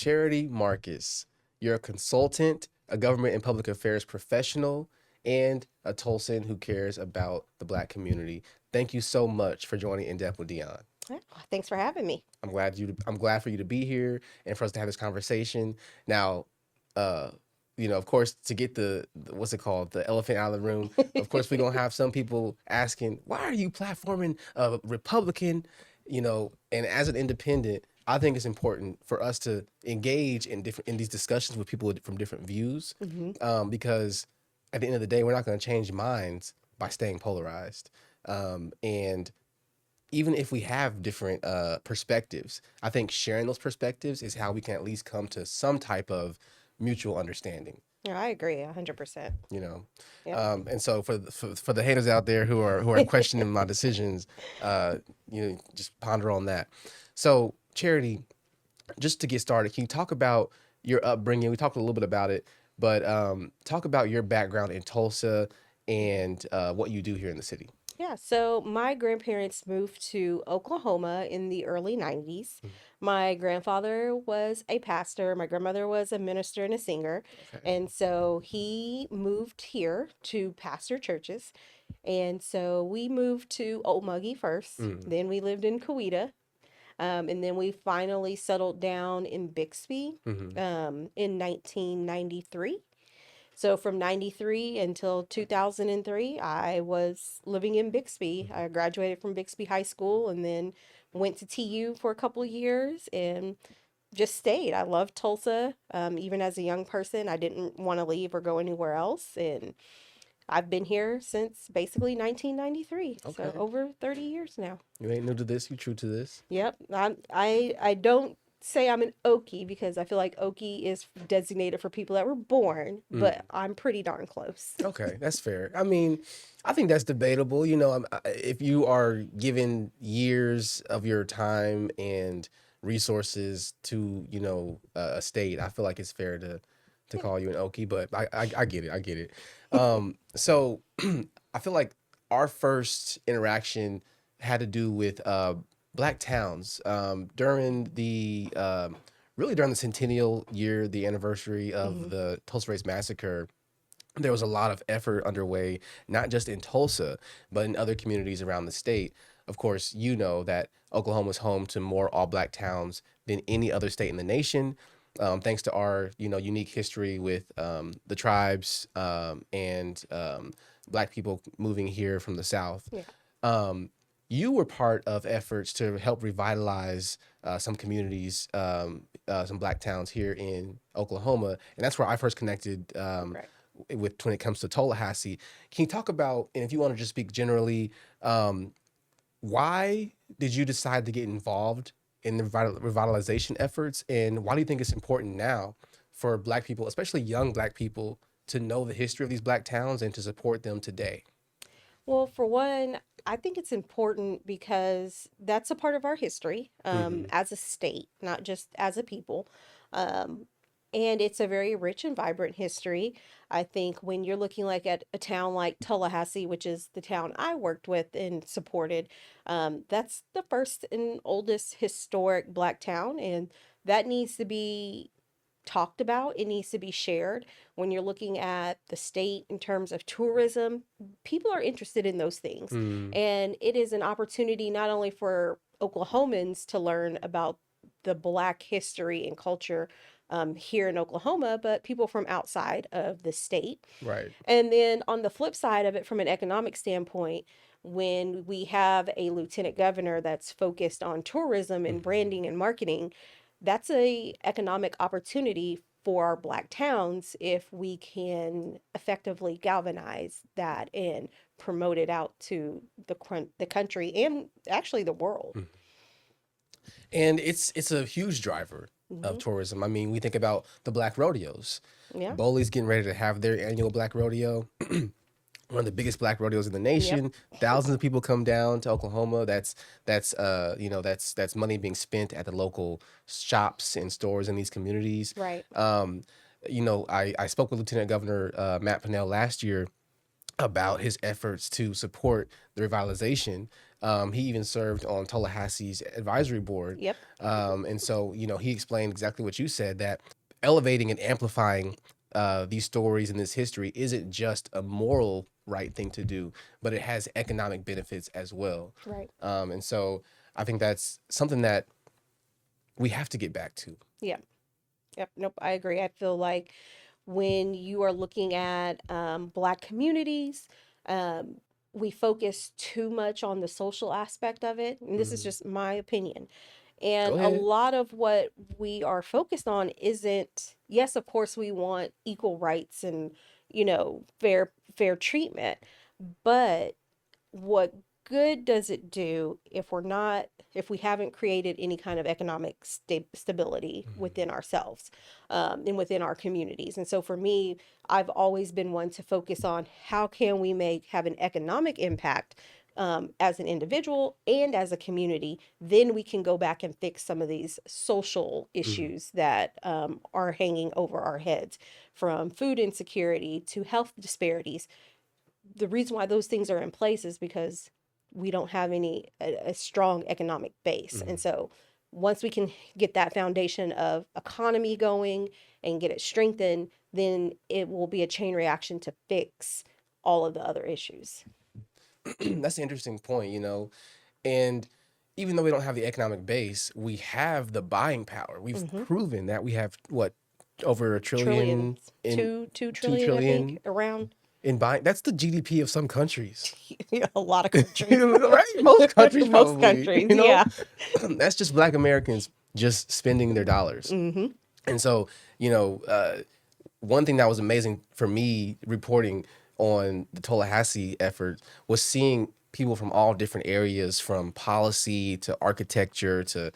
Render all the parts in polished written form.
Charity Marcus. You're a consultant, a government and public affairs professional, and a Tulsan who cares about the Black community. Thank you so much for joining In Depth with Dion. Yeah, thanks for having me. I'm glad for you to be here and for us to have this conversation. Now, uh, of course, to get the what's it called, the elephant out of the room. Of course, we're gonna have some people asking, "Why are you platforming a Republican?" And as an independent, I think it's important for us to engage in these discussions with people from different views, hmm because at the end of the day, we're not going to change minds by staying polarized. And even if we have different perspectives, I think sharing those perspectives is how we can at least come to some type of mutual understanding. Yeah, I agree 100%. You know, Yep. and so for the haters out there who are questioning my decisions, just ponder on that. So, Charity, just to get started, can you talk about your upbringing? We talked a little bit about it, but talk about your background in Tulsa and what you do here in the city. Yeah, so my grandparents moved to Oklahoma in the early 90s. My grandfather was a pastor, my grandmother was a minister and a singer. Okay. And so he moved here to pastor churches. And so we moved to Old Muggy first, Mm. then we lived in Coweta, and then we finally settled down in Bixby Hmm. in 1993. So from 93 until 2003, I was living in Bixby. I graduated from Bixby High School and then went to TU for a couple of years and just stayed. I loved Tulsa. Even as a young person, I didn't want to leave or go anywhere else. And I've been here since basically 1993. So Okay. over 30 years now. You ain't new to this. You true to this. Yep. I don't say I'm an Okie because I feel like Okie is designated for people that were born, Mm. but I'm pretty darn close. Okay, that's fair. I mean, I think that's debatable. If you are given years of your time and resources to, a state, I feel like it's fair to Yeah. call you an Okie. But I get it. I get it. So I feel like our first interaction had to do with Black towns during the really during the centennial year, the anniversary of hmm the Tulsa Race Massacre. There was a lot of effort underway, not just in Tulsa, but in other communities around the state. Of course, you know that Oklahoma is home to more all Black towns than any other state in the nation, thanks to our unique history with the tribes and Black people moving here from the South. Yeah. Um, you were part of efforts to help revitalize some communities, some Black towns here in Oklahoma, and that's where I first connected. Right. With when it comes to Tallahassee. Can you talk about, and if you want to just speak generally, um, why did you decide to get involved in the revitalization efforts, and why do you think it's important now for Black people, especially young Black people, to know the history of these Black towns and to support them today? Well, for one, I think it's important because that's a part of our history Hmm. as a state, not just as a people. Um, and it's a very rich and vibrant history. I think when you're looking like at a town like Tallahassee, which is the town I worked with and supported, that's the first and oldest historic Black town, and that needs to be talked about. It needs to be shared. When you're looking at the state in terms of tourism, people are interested in those things. Mm. And it is an opportunity not only for Oklahomans to learn about the Black history and culture here in Oklahoma, but people from outside of the state. Right. And then on the flip side of it, from an economic standpoint, when we have a lieutenant governor that's focused on tourism and Hmm. branding and marketing, that's a economic opportunity for our Black towns if we can effectively galvanize that and promote it out to the country and actually the world. And it's a huge driver of hmm tourism. I mean, we think about the Black rodeos. Yeah. Bowley's getting ready to have their annual Black rodeo, one of the biggest Black rodeos in the Yep. nation. Thousands of people come down to Oklahoma. That's money being spent at the local shops and stores in these communities. Right. I spoke with Lieutenant Governor Matt Pinnell last year, about his efforts to support the revitalization. He even served on Tallahassee's advisory board. Yep. And so, he explained exactly what you said, that elevating and amplifying these stories and this history isn't just a moral right thing to do, but it has economic benefits as well. Right. And so I think that's something that we have to get back to. Yeah. Yep. Nope. I agree. I feel like when you are looking at Black communities, um, we focus too much on the social aspect of it. And this is Mhm. just my opinion. Go And a ahead. lot of what we are focused on isn't, yes, of course, we want equal rights and, fair treatment. But what good does it do if we haven't created any kind of economic stability Mhm. within ourselves, and within our communities? And so for me, I've always been one to focus on how can we have an economic impact, as an individual and as a community. Then we can go back and fix some of these social Mhm. issues that are hanging over our heads, from food insecurity to health disparities. The reason why those things are in place is because we don't have a strong economic base. And Mhm. so once we can get that foundation of economy going and get it strengthened, then it will be a chain reaction to fix all of the other issues. That's an interesting point, And even though we don't have the economic base, we have the buying power. We've Mm-hmm. proven that we have what, over a Trillions, trillion in two two trillion, I think, trillion around. in buying. That's the GDP of some countries, A lot of countries. right? Most countries Most probably. countries, yeah. That's just Black Americans just spending their dollars. Mm-hmm. And so, one thing that was amazing for me reporting on the Tallahassee effort was seeing people from all different areas, from policy to architecture to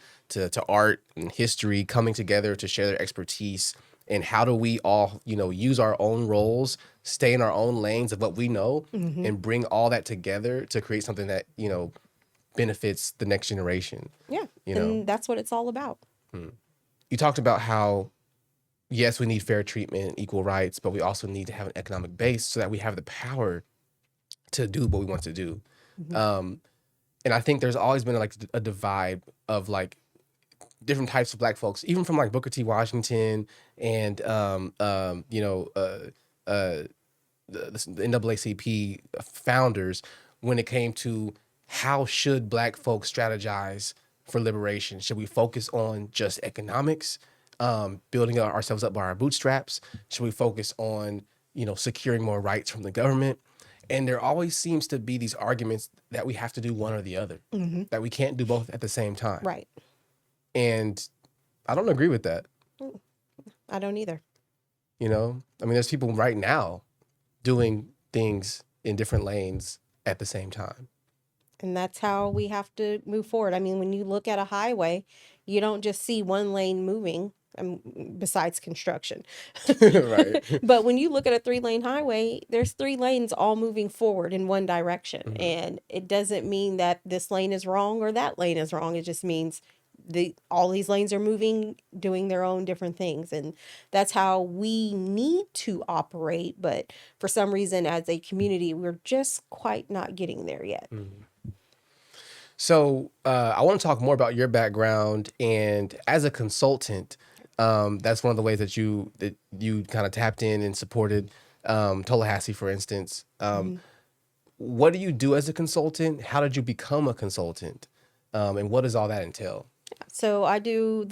art and history, coming together to share their expertise. And how do we all, use our own roles, stay in our own lanes of what we know, Mm-hmm. and bring all that together to create something that, benefits the next generation, Yeah. you know? And that's what it's all about. You talked about how, yes, we need fair treatment and equal rights, but we also need to have an economic base so that we have the power to do what we want to do. Mm-hmm. Um, and I think there's always been like a divide of like different types of Black folks, even from like Booker T. Washington and uh, the NAACP founders, when it came to how should Black folks strategize for liberation. Should we focus on just economics, building ourselves up by our bootstraps? Should we focus on, securing more rights from the government? And there always seems to be these arguments that we have to do one or the other, Mm-hmm. that we can't do both at the same time. Right. And I don't agree with that. Mm, I don't either. I mean, there's people right now doing things in different lanes at the same time. And that's how we have to move forward. I mean, when you look at a highway, you don't just see one lane moving, besides construction. Right. But when you look at a three-lane highway, there's three lanes all moving forward in one direction. Mhm. And it doesn't mean that this lane is wrong or that lane is wrong. It just means all these lanes are moving, doing their own different things. And that's how we need to operate. But for some reason, as a community, we're just quite not getting there yet. Mhm. So I want to talk more about your background, and as a consultant, that's one of the ways that you kind of tapped in and supported Tallahassee, for instance. Mhm. What do you do as a consultant? How did you become a consultant? And what does all that entail? So I do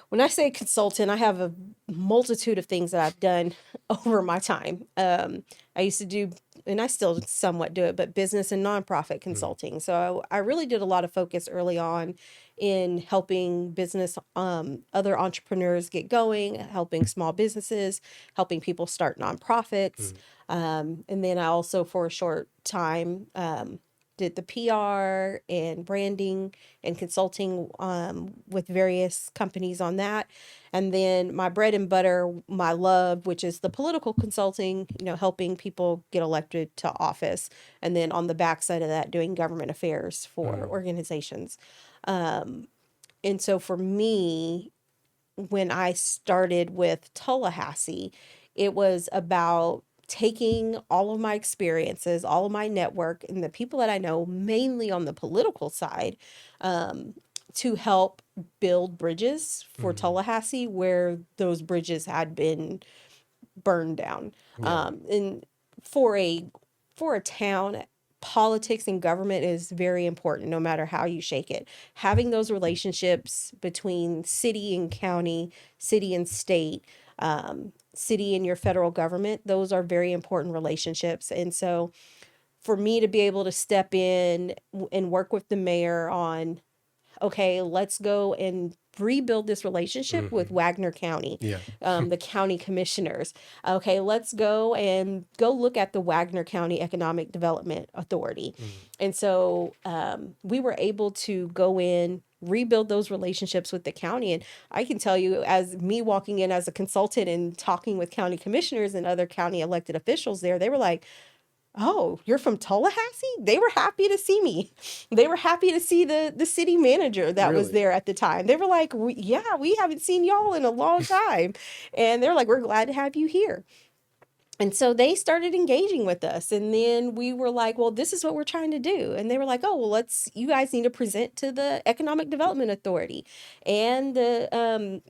when I say consultant, I have a multitude of things that I've done over my time. I used to do, and I still somewhat do it, but business and nonprofit Mm. consulting. So I really did a lot of focus early on in helping other entrepreneurs get going, helping small businesses, helping people start nonprofits. Mm. And then I also, for a short time, did the PR and branding and consulting, with various companies on that. And then my bread and butter, my love, which is the political consulting, helping people get elected to office. And then on the backside of that, doing government affairs for Mm. organizations. And so for me, when I started with Tallahassee, it was about taking all of my experiences, all of my network, and the people that I know, mainly on the political side, um, to help build bridges for Mhm. Tallahassee where those bridges had been burned down. Yeah. And for a town, politics and government is very important no matter how you shake it. Having those relationships between city and county, city and state, city and your federal government, those are very important relationships. And so for me to be able to step in and work with the mayor on, okay, let's go and rebuild this relationship with Mhm. Wagner County, Yeah. the county commissioners. Okay, let's go and go look at the Wagner County Economic Development Authority. Mhm. And so we were able to go in, rebuild those relationships with the county. And I can tell you, as me walking in as a consultant and talking with county commissioners and other county elected officials there, they were like, "Oh, you're from Tallahassee?" They were happy to see me. They were happy to see the city manager that was Really? there at the time. They were like, "Yeah, we haven't seen y'all in a long time." And they're like, "We're glad to have you here." And so they started engaging with us. And then we were like, well, this is what we're trying to do. And they were like, oh, well, you guys need to present to the Economic Development Authority. And the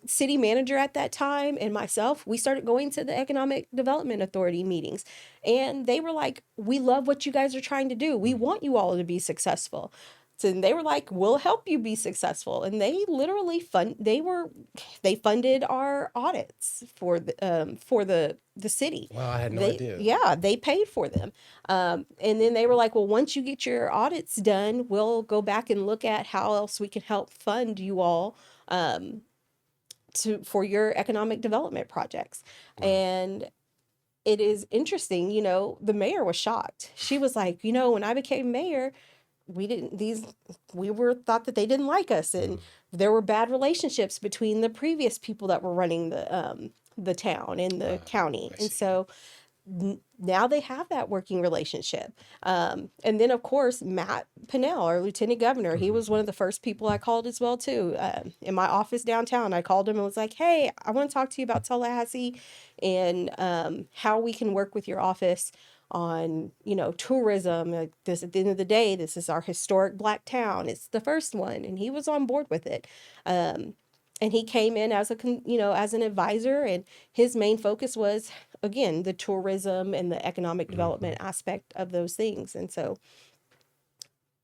city manager at that time and myself, we started going to the Economic Development Authority meetings. And they were like, we love what you guys are trying to do. We Mhm. want you all to be successful. So they were like, we'll help you be successful. And they literally they funded our audits for the city. Wow, I had no idea. They paid for them. And then they were like, well, once you get your audits done, we'll go back and look at how else we can help fund you all um, for your economic development projects. Wow. And it is interesting, the mayor was shocked. She was like, when I became mayor, we didn't these we were thought that they didn't like us, and Mhm. there were bad relationships between the previous people that were running the town and the county. I And see. so now they have that working relationship. And then of course Matt Pinnell, our lieutenant governor, he Mhm. was one of the first people I called as well too. In my office downtown, I called him and was like, hey, I want to talk to you about Tallahassee and how we can work with your office on tourism. Like this, at the end of the day, this is our historic black town, it's the first one, and he was on board with it. Um, and he came in as as an advisor, and his main focus was, again, the tourism and the economic Mhm. development aspect of those things. And so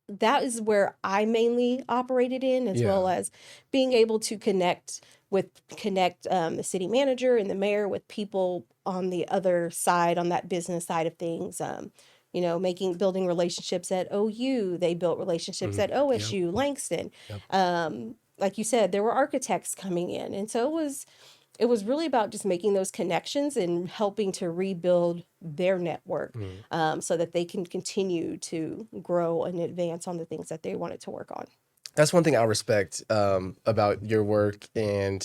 that is where I mainly operated in, as Yeah. well as being able to connect the city manager and the mayor with people on the other side, on that business side of things. Building relationships at OU. They built relationships Mhm. at Yep. OSU, Langston. Yep. Like you said, there were architects coming in, and so it was really about just making those connections and helping to rebuild their network, Mhm. so that they can continue to grow and advance on the things that they wanted to work on. That's one thing I respect about your work and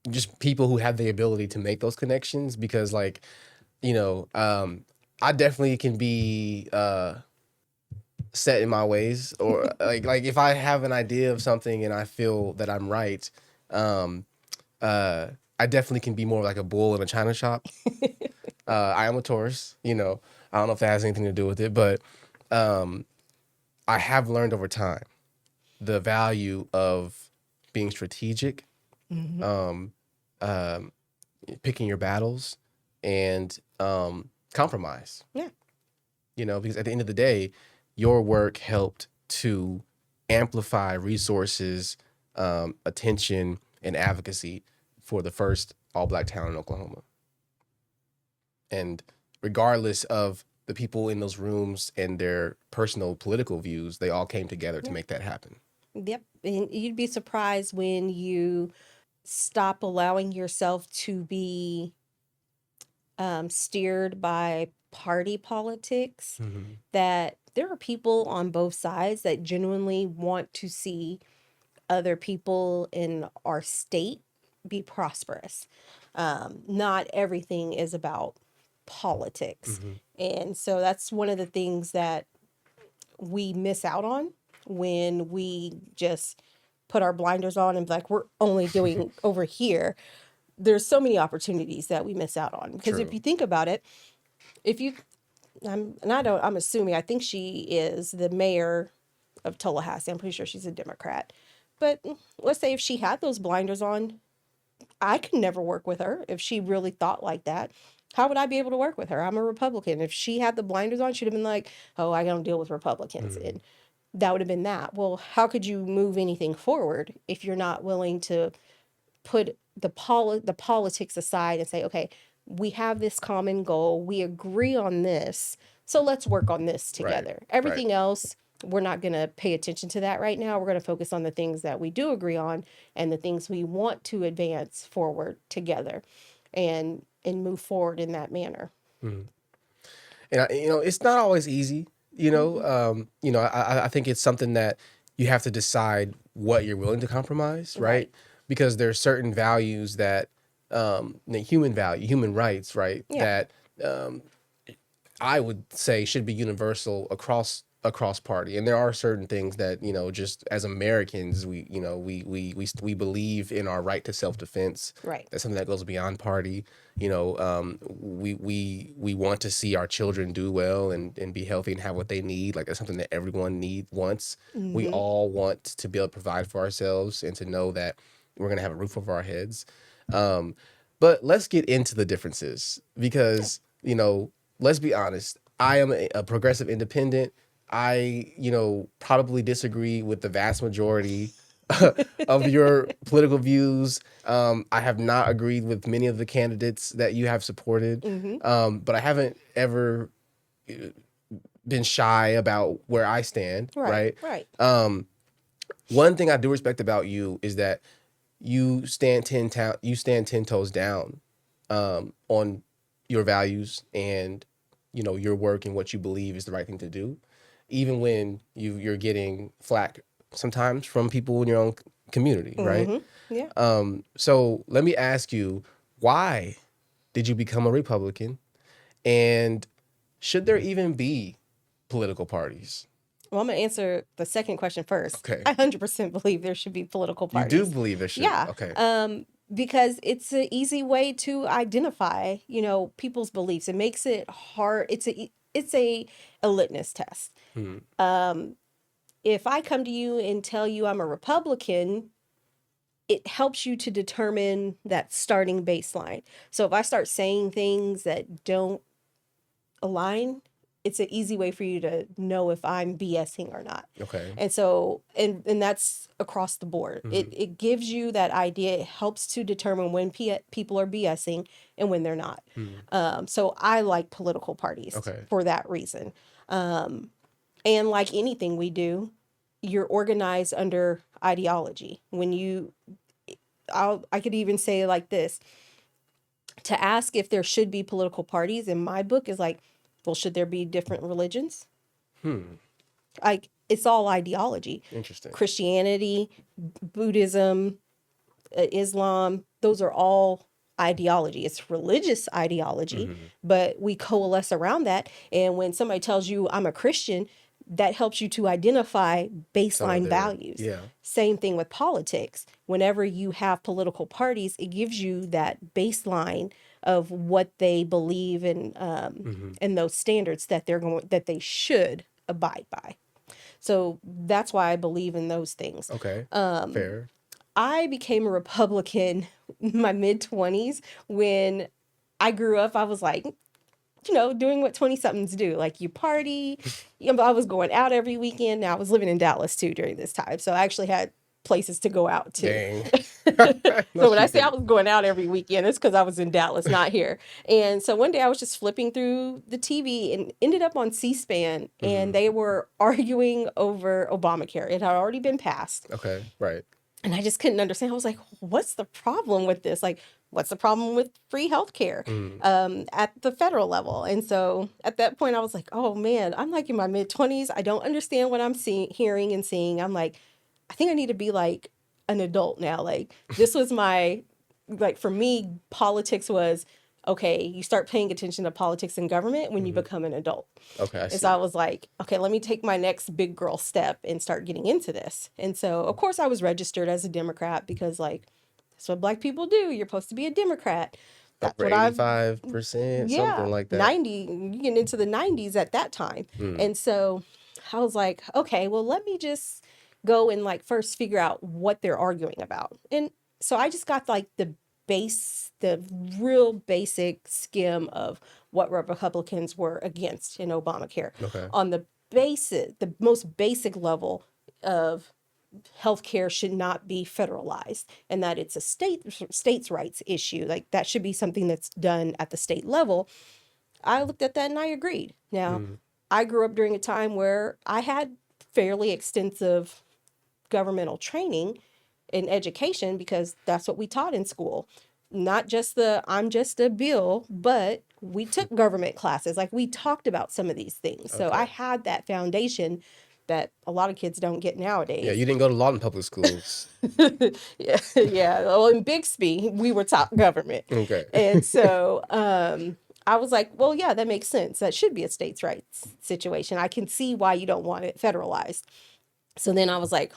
just people who have the ability to make those connections because, like, you know, I definitely can be set in my ways or like if I have an idea of something and I feel that I'm right, um, uh, I definitely can be more like a bull in a china shop. I am a Taurus, I don't know if that has anything to do with it, but um, I have learned over time the value of being strategic, Hmm. um, um, picking your battles, and compromise. Yeah. Because at the end of the day, your work helped to amplify resources, attention, and advocacy for the first all black town in Oklahoma. And regardless of the people in those rooms and their personal political views, they all came together to Yeah. make that happen. Yep. And you'd be surprised when you stop allowing yourself to be steered by party politics, Mm-hmm. that there are people on both sides that genuinely want to see other people in our state be prosperous. Not everything is about politics. Mm-hmm. And so that's one of the things that we miss out on when we just put our blinders on and be like, we're only doing over here. there's so many opportunities that we miss out on. Because if True. you think about it, if you, I'm assuming, I think she is the mayor of Tallahassee. I'm pretty sure she's a Democrat. But let's say if she had those blinders on, I could never work with her if she really thought like that. How would I be able to work with her? I'm a Republican. If she had the blinders on, she'd have been like, oh, I don't deal with Republicans. Mm, And that would have been that. Well, how could you move anything forward if you're not willing to put the politics aside and say, okay, we have this common goal. We agree on this. So let's work on this right. together. Right. Everything else, we're not going to pay attention to that right now. We're going to focus on the things that we do agree on and the things we want to advance forward together and move forward in that manner. Mm. And it's not always easy. Mm-hmm. I think it's something that you have to decide what you're willing to compromise, right? Right. Because there's certain values that, the human rights, right? Yeah. That um, I would say should be universal across party. And there are certain things that, just as Americans, we believe in our right to self-defense. Right. That's something that goes beyond party. We want to see our children do well and be healthy and have what they need. Like, that's something that everyone wants. We Mm-hmm. all want to be able to provide for ourselves and to know that we're going to have a roof over our heads. Um, but let's get into the differences Yeah. because, let's be honest. I am a progressive independent. I, probably disagree with the vast majority of your political views. I have not agreed with many of the candidates that you have supported, Mm-hmm. but I haven't ever been shy about where I stand. Right. Right. Right. One thing I do respect about you is that you stand 10 toes down on your values and your work and what you believe is the right thing to do, even when you're getting flack sometimes from people in your own community, right? Mm-hmm. Yeah. So let me ask you, why did you become a Republican, and should there even be political parties? Well, I'm going to answer the second question first. Okay, I 100% believe there should be political you do parties. believe there should. Yeah. Okay. Because it's an easy way to identify, people's beliefs. It makes it hard. It's a litmus test. Hmm. If I come to you and tell you I'm a Republican, it helps you to determine that starting baseline. So if I start saying things that don't align, it's an easy way for you to know if I'm BSing or not. Okay. And so, and that's across the board. Hmm. It gives you that idea. It helps to determine when people are BSing and when they're not. Hmm. So I like political parties Okay. for that reason. And like anything we do, you're organized under ideology. I could even say it like this: to ask if there should be political parties in my book is like, well, should there be different religions? Hmm. Like, it's all ideology. Interesting. Christianity, Buddhism, Islam, those are all ideology. It's religious ideology, Hmm. but we coalesce around that. And when somebody tells you I'm a Christian, that helps you to identify Some of baseline their, values. yeah. Same thing with politics. Whenever you have political parties, it gives you that baseline of what they believe in, Hmm. and those standards that they should abide by. So that's why I believe in those things. Okay. Um, Fair. I became a Republican in my mid 20s when I grew up. I was like, doing what 20 somethings do. Like, you party. I was going out every weekend. Now, I was living in Dallas too during this time. So I actually had places to go out to. Dang. No, So when I she say I didn't. was going out every weekend, it's because I was in Dallas, not here. And so one day I was just flipping through the TV and ended up on C-SPAN, and Hmm. they were arguing over Obamacare. It had already been passed. Okay. Right. And I just couldn't understand. I was like, what's the problem with this? Like, what's the problem with free healthcare Mm. at the federal level? And so at that point, I was like, oh man, I'm like in my mid 20s. I don't understand what I'm hearing and seeing. I'm like, I think I need to be like an adult now. Like, this was like, for me, politics was, okay, you start paying attention to politics and government when you Hmm. become an adult. Okay, I And so I see. was like, okay, let me take my next big girl step and start getting into this. And so, of course, I was registered as a Democrat because, like, That's what black people do. You're supposed to be a Democrat. That's Over what I've 85%, something yeah, like that. 90, you get into the 90s at that time. Mm, And so I was like, okay, well, let me just go and like first figure out what they're arguing about. And so I just got like the real basic skim of what Republicans were against in Obamacare. okay. On the most basic level of healthcare should not be federalized and that it's a states' rights issue. Like that should be something that's done at the state level. I looked at that and I agreed. Now, Mm, I grew up during a time where I had fairly extensive governmental training in education because that's what we taught in school. Not just the I'm just a bill, but we took government classes. Like we talked about some of these things. So I okay. had that foundation that a lot of kids don't get Yeah, nowadays. you didn't go to Lawton Public Schools. Yeah, yeah. Well, in Bixby, we were taught government. Okay. And so I was like, well, yeah, that makes sense. That should be a states' rights situation. I can see why you don't want it federalized. So then I was like,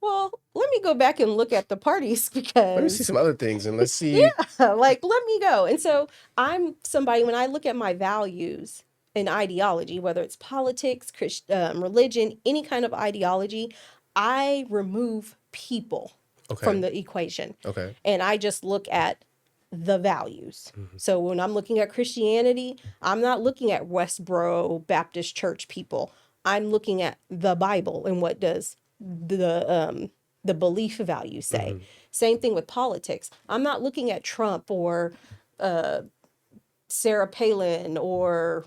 well, let me go back and look at the parties Let me see because, some other things and let's see. yeah, like, let me go. And so I'm somebody, when I look at my values and ideology, whether it's politics, religion, any kind of ideology, I remove people from Okay. the equation. Okay. And I just look at the values. So when I'm looking at Christianity, I'm not looking at Westboro Baptist Church people. I'm looking at the Bible and what does the belief value say. Mm-hmm. Same thing with politics. I'm not looking at Trump or Sarah Palin or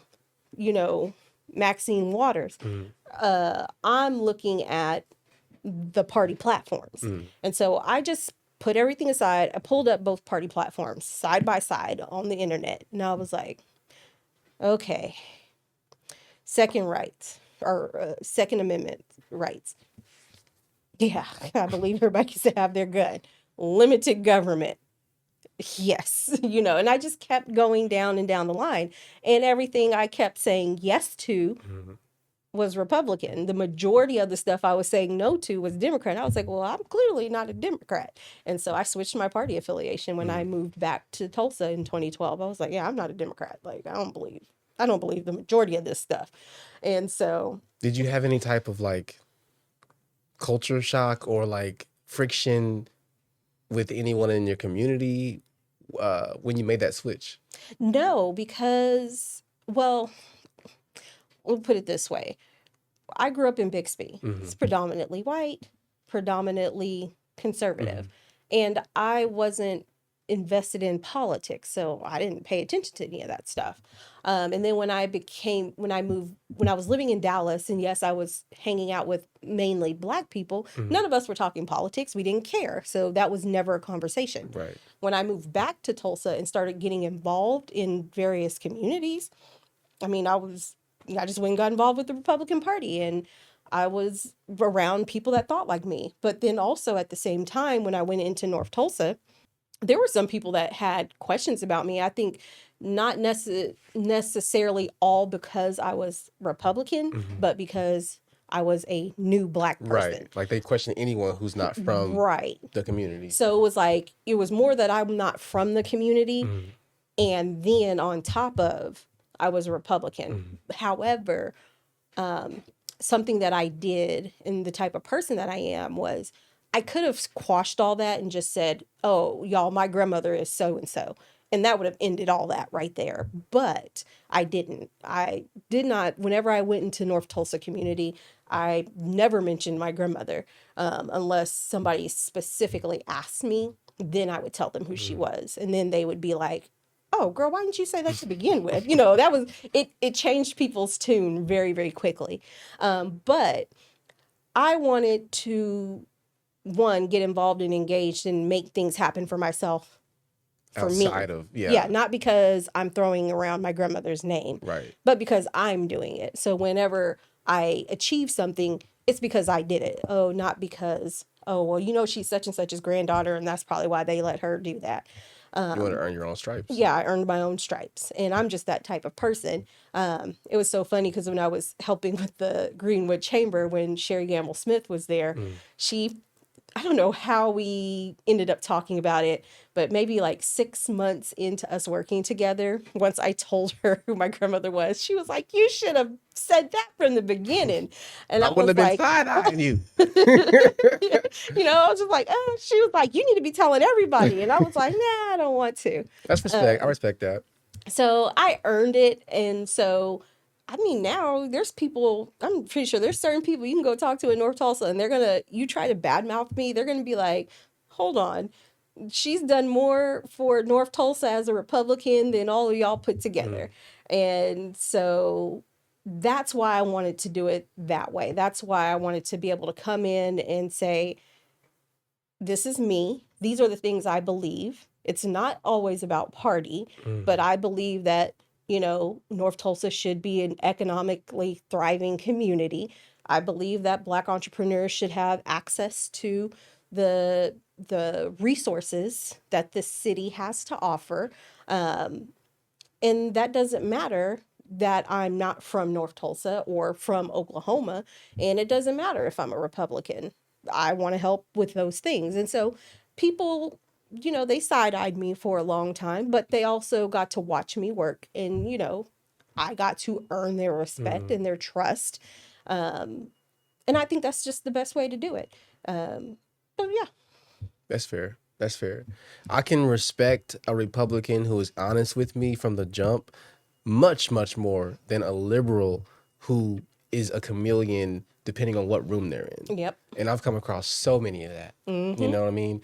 you know Maxine Waters. Mm-hmm. I'm looking at the party platforms. Mm-hmm. And so I just put everything aside. I pulled up both party platforms side by side on the internet. And I was like, okay, second rights or Second Amendment rights. Yeah, I believe everybody should have their gun. Limited government. Yes, and I just kept going down and down the line. And everything I kept saying yes to Mm-hmm. was Republican. The majority of the stuff I was saying no to was Democrat. I was like, well, I'm clearly not a Democrat. And so I switched my party affiliation when I moved back to Tulsa in 2012. I was like, yeah, I'm not a Democrat. Like, I don't believe the majority of this stuff. And so, Did you have any type of like culture shock or like friction with anyone in your community when you made that switch? no, because, well, we'll put it this way. I grew up in Bixby. Mm-hmm. It's predominantly white, predominantly conservative. Mm-hmm. And I wasn't invested in politics, so I didn't pay attention to any of that stuff. And then when I was living in Dallas, and yes, I was hanging out with mainly black people, Mm-hmm. none of us were talking politics. We didn't care. So that was never a conversation. Right. When I moved back to Tulsa and started getting involved in various communities, I mean, I just went and got involved with the Republican Party and I was around people that thought like me. But then also at the same time, when I went into North Tulsa, there were some people that had questions about me. I think not necessarily all because I was Republican, Mm-hmm. but because I was a new black person. Right. Like they question anyone who's not from Right. the community. So it was more that I'm not from the community. Mm-hmm. And then on top of, I was a Republican. Mm-hmm. However, something that I did and the type of person that I am was I could have quashed all that and just said, oh, y'all, my grandmother is so and so. And that would have ended all that right there. But I didn't. I did not. Whenever I went into North Tulsa community, I never mentioned my grandmother unless somebody specifically asked me. Then I would tell them who she was. And then they would be like, oh, girl, why didn't you say that to begin with? That was it. It changed people's tune very, very quickly. But I wanted to one, get involved and engaged and make things happen for myself, for me. Outside of, Yeah, yeah. not because I'm throwing around my grandmother's name, Right. but because I'm doing it. So whenever I achieve something, it's because I did it. Oh, not because, oh, well, she's such and such's granddaughter, and that's probably why they let her do that. You want to earn your own stripes. Yeah, I earned my own stripes, and I'm just that type of person. It was so funny because when I was helping with the Greenwood Chamber, when Sherry Gamble Smith was there, she I don't know how we ended up talking about it, but maybe like 6 months into us working together, once I told her who my grandmother was, she was like, "You should have said that from the beginning." And I I wouldn't was have been like, side-eyeing you. I was just like, oh, she was like, "You need to be telling everybody." And I was like, "Nah, I don't want to." That's respect. I Um, respect that. so I earned it. And so, I mean, now there's people, I'm pretty sure there's certain people you can go talk to in North Tulsa and you try to badmouth me, they're going to be like, hold on. She's done more for North Tulsa as a Republican than all of y'all put Mm, together. And so that's why I wanted to do it that way. That's why I wanted to be able to come in and say, this is me. These are the things I believe. It's not always about party, but mhm, I believe that, North Tulsa should be an economically thriving community. I believe that Black entrepreneurs should have access to the resources that this city has to offer. Um, and that doesn't matter that I'm not from North Tulsa or from Oklahoma. And it doesn't matter if I'm a Republican. I want to help with those things. And so people, they side eyed me for a long time, but they also got to watch me work. And, I got to earn their respect mhm. and their trust. Um, and I think that's just the best way to do it. So, yeah. That's fair. That's fair. I can respect a Republican who is honest with me from the jump much, much more than a liberal who is a chameleon depending on what room they're in. Yep. And I've come across so many of that. You Mm-hmm. know what I mean?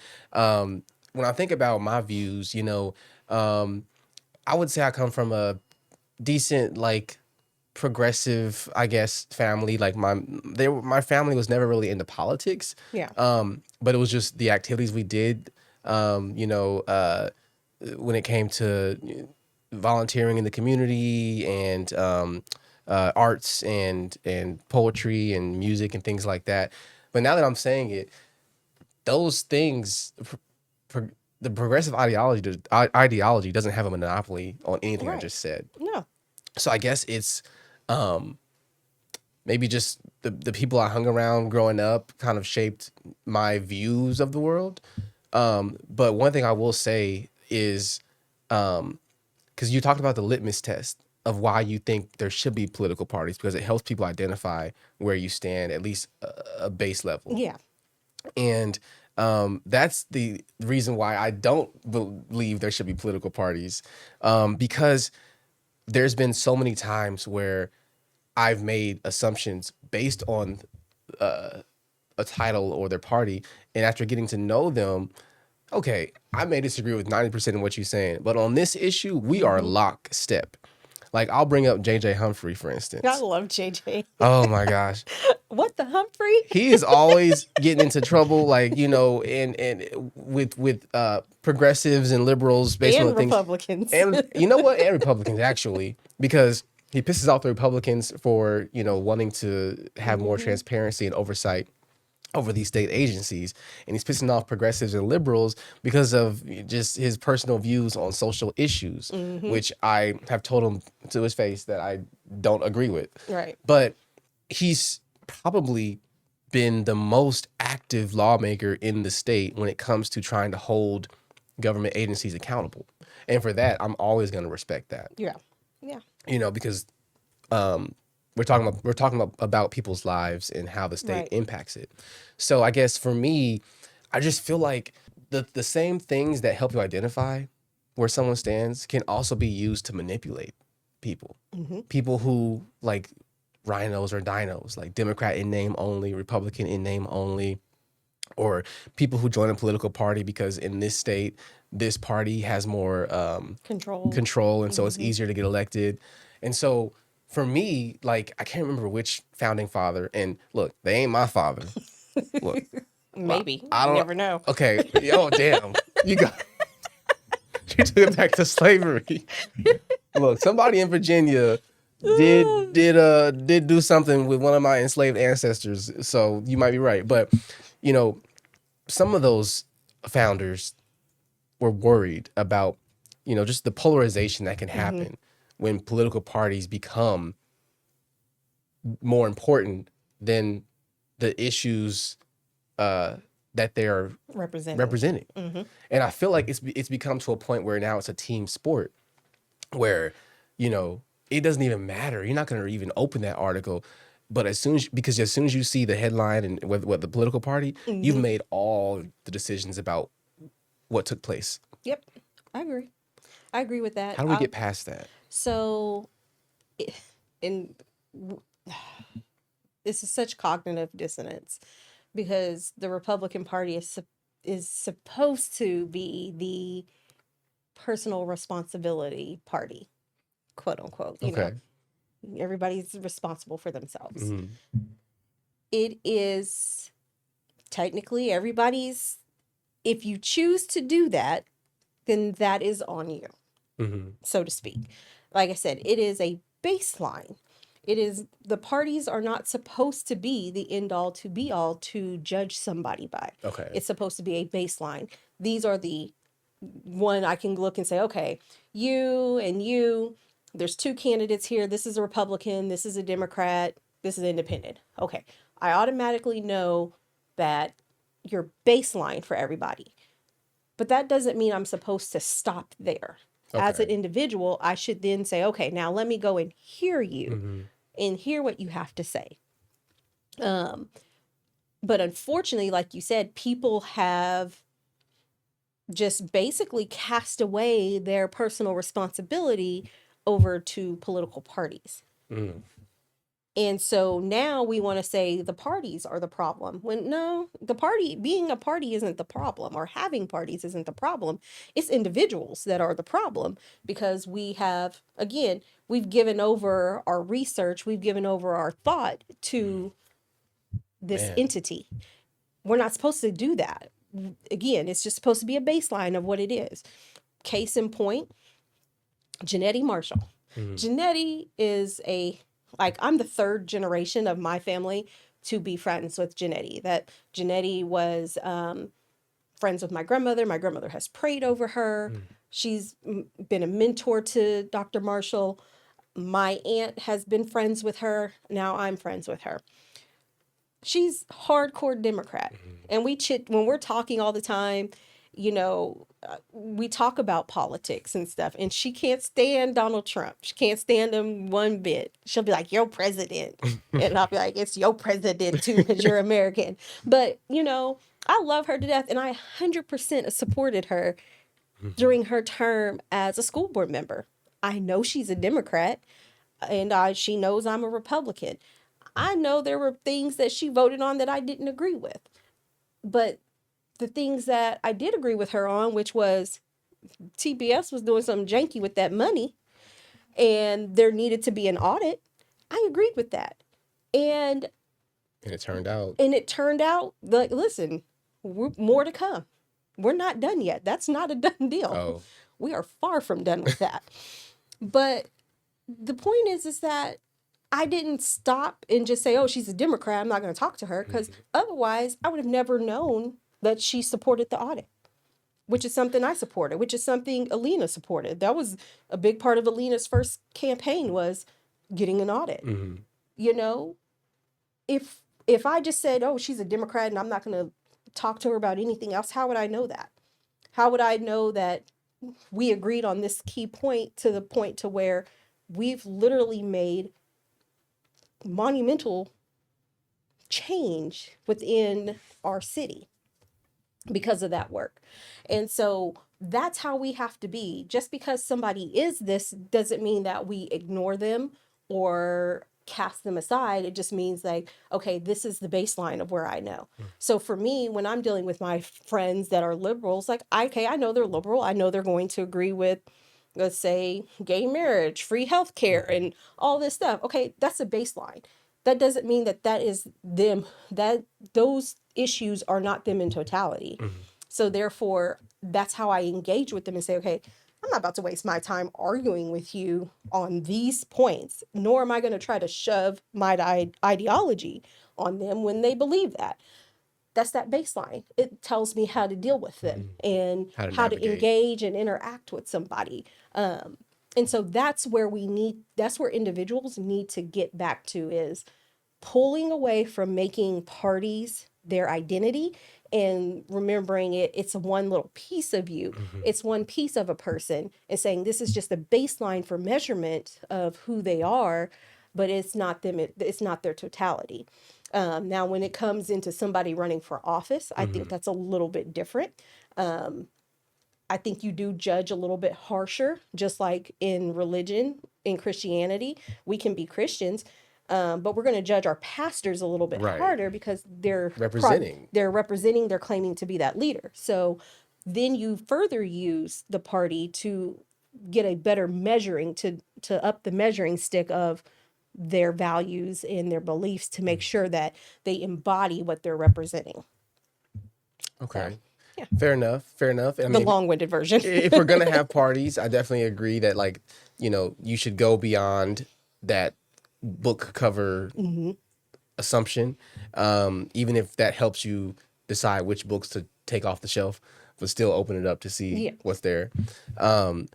When I think about my views, um, I would say I come from a decent, like, progressive, I guess, family. Like my family was never really into politics, Yeah. but it was just the activities we did. When it came to volunteering in the community and arts and poetry and music and things like that. But now that I'm saying it, those things, the progressive ideology doesn't have a monopoly on anything I Right. just said. No. So I guess it's um, maybe just the people I hung around growing up kind of shaped my views of the world. But one thing I will say is, because you talked about the litmus test of why you think there should be political parties, because it helps people identify where you stand, at least a base level. Yeah. And that's the reason why I don't believe there should be political parties, because there's been so many times where I've made assumptions based on a title or their party, and after getting to know them, okay, I may disagree with 90% of what you're saying, but on this issue, we are Mm-hmm. lockstep. Like I'll bring up JJ Humphrey, for I instance. love JJ. Oh my gosh. What the Humphrey? He is always getting into trouble, like, and with progressives and liberals based on the And things. Republicans. And you know what? And Republicans, actually, because he pisses off the Republicans for, wanting to have more Hmm. transparency and oversight over these state agencies. And he's pissing off progressives and liberals because of just his personal views on social issues, Hmm. which I have told him to his face that I don't agree with. Right. But he's probably been the most active lawmaker in the state when it comes to trying to hold government agencies accountable. And for that, I'm always going to respect that. Yeah. Yeah. Because um, we're talking about people's lives and how the state Right. impacts it. So I guess for me, I just feel like the same things that help you identify where someone stands can also be used to manipulate people. Hmm. People who like rhinos or dinos, like Democrat in name only, Republican in name only, or people who join a political party because in this state, this party has more Control. control, and so it's Hmm. easier to get elected. And so for me, like I can't remember which founding father, and look, they ain't my father. Look, Maybe. I You don't. never know. Okay, oh damn, you got you took it back to slavery. Look, somebody in Virginia did do something with one of my enslaved ancestors, so you might be right. But you know, some of those founders were worried about, just the polarization that can Hmm. happen when political parties become more important than the issues that they're Representing. representing. Hmm. And I feel like it's become to a point where now it's a team sport where, you know, it doesn't even matter. You're not going to even open that article. But because as soon as you see the headline and what the political party, you've Hmm. made all the decisions about what took place. Yep, I agree. I agree with that. How do we get past that? So, and this is such cognitive dissonance because the Republican Party is supposed to be the personal responsibility party, quote unquote. Okay. Everybody's responsible for themselves. Hmm. It is technically everybody's. If you choose to do that, then that is on you, Hmm. so to speak. Like I said, it is a baseline. It is, the parties are not supposed to be the end all to be all to judge somebody by. Okay. It's supposed to be a baseline. These are the one I can look and say, okay, you and you, there's two candidates here. This is a Republican, this is a Democrat, this is independent. Okay. I automatically know that your baseline for everybody. But that doesn't mean I'm supposed to stop there. As an Okay. individual, I should then say, okay, now let me go and hear you Hmm. and hear what you have to say. Um, but unfortunately, like you said, people have just basically cast away their personal responsibility over to political parties. Hmm. And so now we want to say the parties are the problem. When no, the party, being a party isn't the problem, or having parties isn't the problem. It's individuals that are the problem because we have, again, we've given over our research, we've given over our thought to this Man. entity. We're not supposed to do that. Again, it's just supposed to be a baseline of what it is. Case in point, Janetti Marshall. Hmm. Janetti is like, I'm the third generation of my family to be friends with Janetti. That Janetti was friends with my grandmother. My grandmother has prayed over her. Hmm. She's been a mentor to Dr. Marshall. My aunt has been friends with her. Now I'm friends with her. She's hardcore Democrat. And when we're talking all the time, we talk about politics and stuff. And she can't stand Donald Trump. She can't stand him one bit. She'll be like, "Yo, president." And I'll be like, "It's your president too, because you're American." But, I love her to death. And I 100% supported her during her term as a school board member. I know she's a Democrat, and she knows I'm a Republican. I know there were things that she voted on that I didn't agree with. But the things that I did agree with her on, which was TBS was doing something janky with that money and there needed to be an audit, I agreed with that. And And it turned out. it turned out like, listen, more to come. We're not done yet. That's not a done deal. Oh. We are far from done with that. But the point is that I didn't stop and just say, "Oh, she's a Democrat, I'm not going to talk to her," because otherwise I would have never known that she supported the audit, which is something I supported, which is something Alina supported. That was a big part of Alina's first campaign, was getting an audit. Hmm. You know, if I just said, "Oh, she's a Democrat and I'm not going to talk to her about anything else," how would I know that? How would I know that we agreed on this key point, to the point to where we've literally made monumental change within our city because of that work? And so that's how we have to be. Just because somebody is this doesn't mean that we ignore them or cast them aside. It just means like, okay, this is the baseline of where I know. So for me, when I'm dealing with my friends that are liberals, like, okay, I know they're liberal. I know they're going to agree with, let's say, gay marriage, free healthcare, and all this stuff. Okay, that's a baseline. That doesn't mean that that is them, that those issues are not them in totality. So therefore, that's how I engage with them and say, okay, I'm not about to waste my time arguing with you on these points, nor am I going to try to shove my ideology on them when they believe that. That's that baseline. It tells me how to deal with them and How to how to navigate. engage and interact with somebody. And so that's where individuals need to get back to, is pulling away from making parties their identity and remembering it's one little piece of you. Mhm. It's one piece of a person, and saying this is just a baseline for measurement of who they are, but it's not them. It's not their totality. Now, when it comes into somebody running for office, I think Mhm. that's a little bit different. I think you do judge a little bit harsher, just like in religion, in Christianity. We can be Christians, but we're going to judge our pastors a little bit Right. harder because they're Representing. they're representing, they're claiming to be that leader. So then you further use the party to get a better measuring, to up the measuring stick of their values and their beliefs, to make Mm. sure that they embody what they're representing. So, Okay. yeah, Fair enough. Fair enough. I the mean, long-winded version. if we're gonna have parties, I definitely agree that, like, you should go beyond that book cover Hmm. assumption, even if that helps you decide which books to take off the shelf, but still open it up to see Yeah. what's there. Um,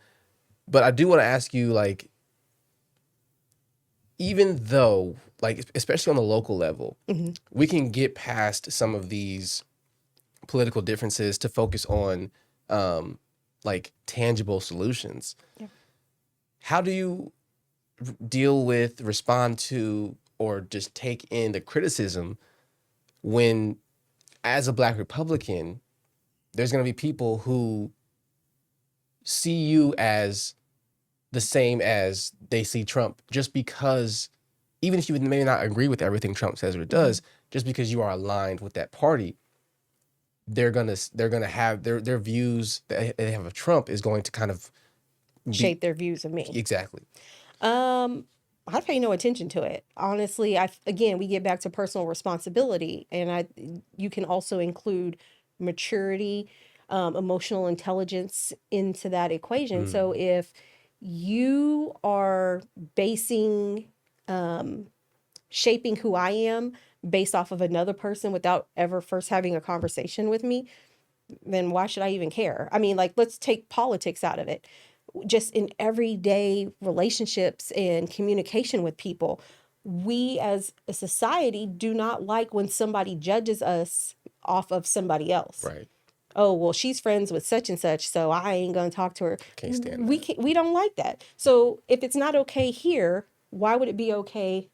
but I do want to ask you, like, even though, like, especially on the local level, Hmm. we can get past some of these political differences to focus on, like, tangible solutions. Yeah. How do you deal with, respond to, or just take in the criticism when, as a Black Republican, there's going to be people who see you as the same as they see Trump, just because, even if you may not agree with everything Trump says or Hmm. does, just because you are aligned with that party, they're gonna have their views that they have of Trump is going to kind of be Shape their views of me. exactly. Um, I pay no attention to it. Honestly, again, we get back to personal responsibility, and you can also include maturity, emotional intelligence into that equation. So Mm, if you are basing, shaping who I am based off of another person without ever first having a conversation with me, then why should I even care? I mean, like, let's take politics out of it. Just in everyday relationships and communication with people, we as a society do not like when somebody judges us off of somebody else. right. Oh, well, she's friends with such and such, so I ain't going to talk to her. Can't stand that. We don't like that. So if it's not okay here, why would it be okay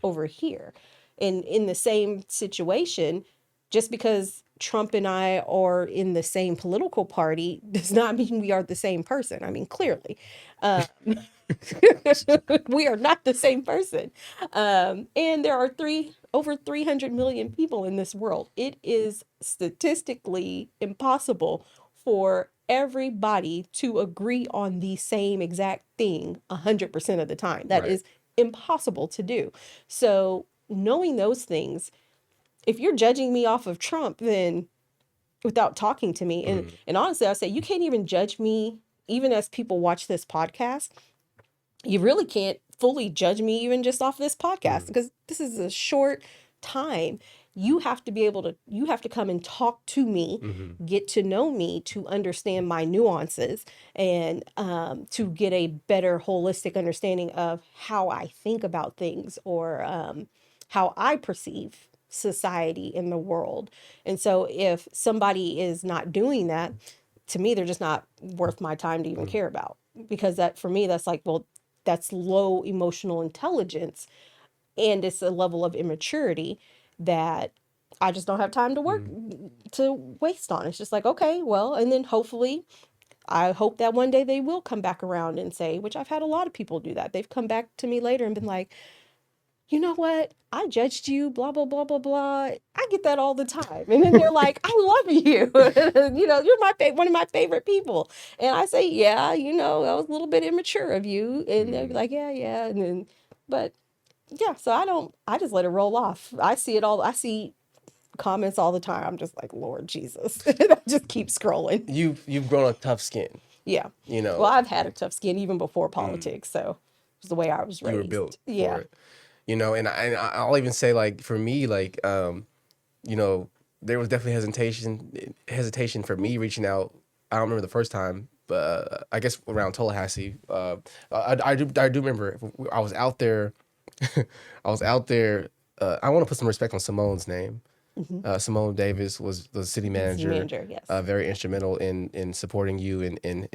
over here? And in the same situation, just because Trump and I are in the same political party does not mean we are the same person. I mean, clearly, uh, we are not the same person. And there are over 300 million people in this world. It is statistically impossible for everybody to agree on the same exact thing 100% of the time. That Right. is impossible to do. So, knowing those things, if you're judging me off of Trump, then without talking to me, and Mm, honestly, I say you can't even judge me, even as people watch this podcast. You really can't fully judge me even just off this podcast, mm, because this is a short time. You have to be able to, you have to come and talk to me, mhm, get to know me, to understand my nuances, and to get a better holistic understanding of how I think about things, or how I perceive society in the world. And so if somebody is not doing that, to me, they're just not worth my time to even mm, care about. Because that, for me, that's like, well, that's low emotional intelligence, and it's a level of immaturity that I just don't have time to work, mm. to waste on. It's just like, okay, well, and then hopefully, I hope that one day they will come back around and say, which I've had a lot of people do that. They've come back to me later and been like, you know what? I judged you, blah, blah, blah, blah, blah. I get that all the time. And then they're like, I love you. You're one of my favorite people. And I say, yeah, that was a little bit immature of you. And they'll be Mm. like, yeah, yeah. And then, but yeah, so I just let it roll off. I see it all. I see comments all the time. I'm just like, Lord Jesus. And I just keep scrolling. You've grown a tough skin. Yeah. You Well, know, I've had a tough skin even before mm, politics. So it's the way I was you were built raised. for Yeah. it. And I'll even say, like, for me, like, you know, there was definitely hesitation for me reaching out. I don't remember the first time, but I guess around Tallahassee. I do remember I was out there. I was out there. I want to put some respect on Simone's name. Hmm. Simone Davis was the city The city manager, manager, yes. very instrumental in supporting you and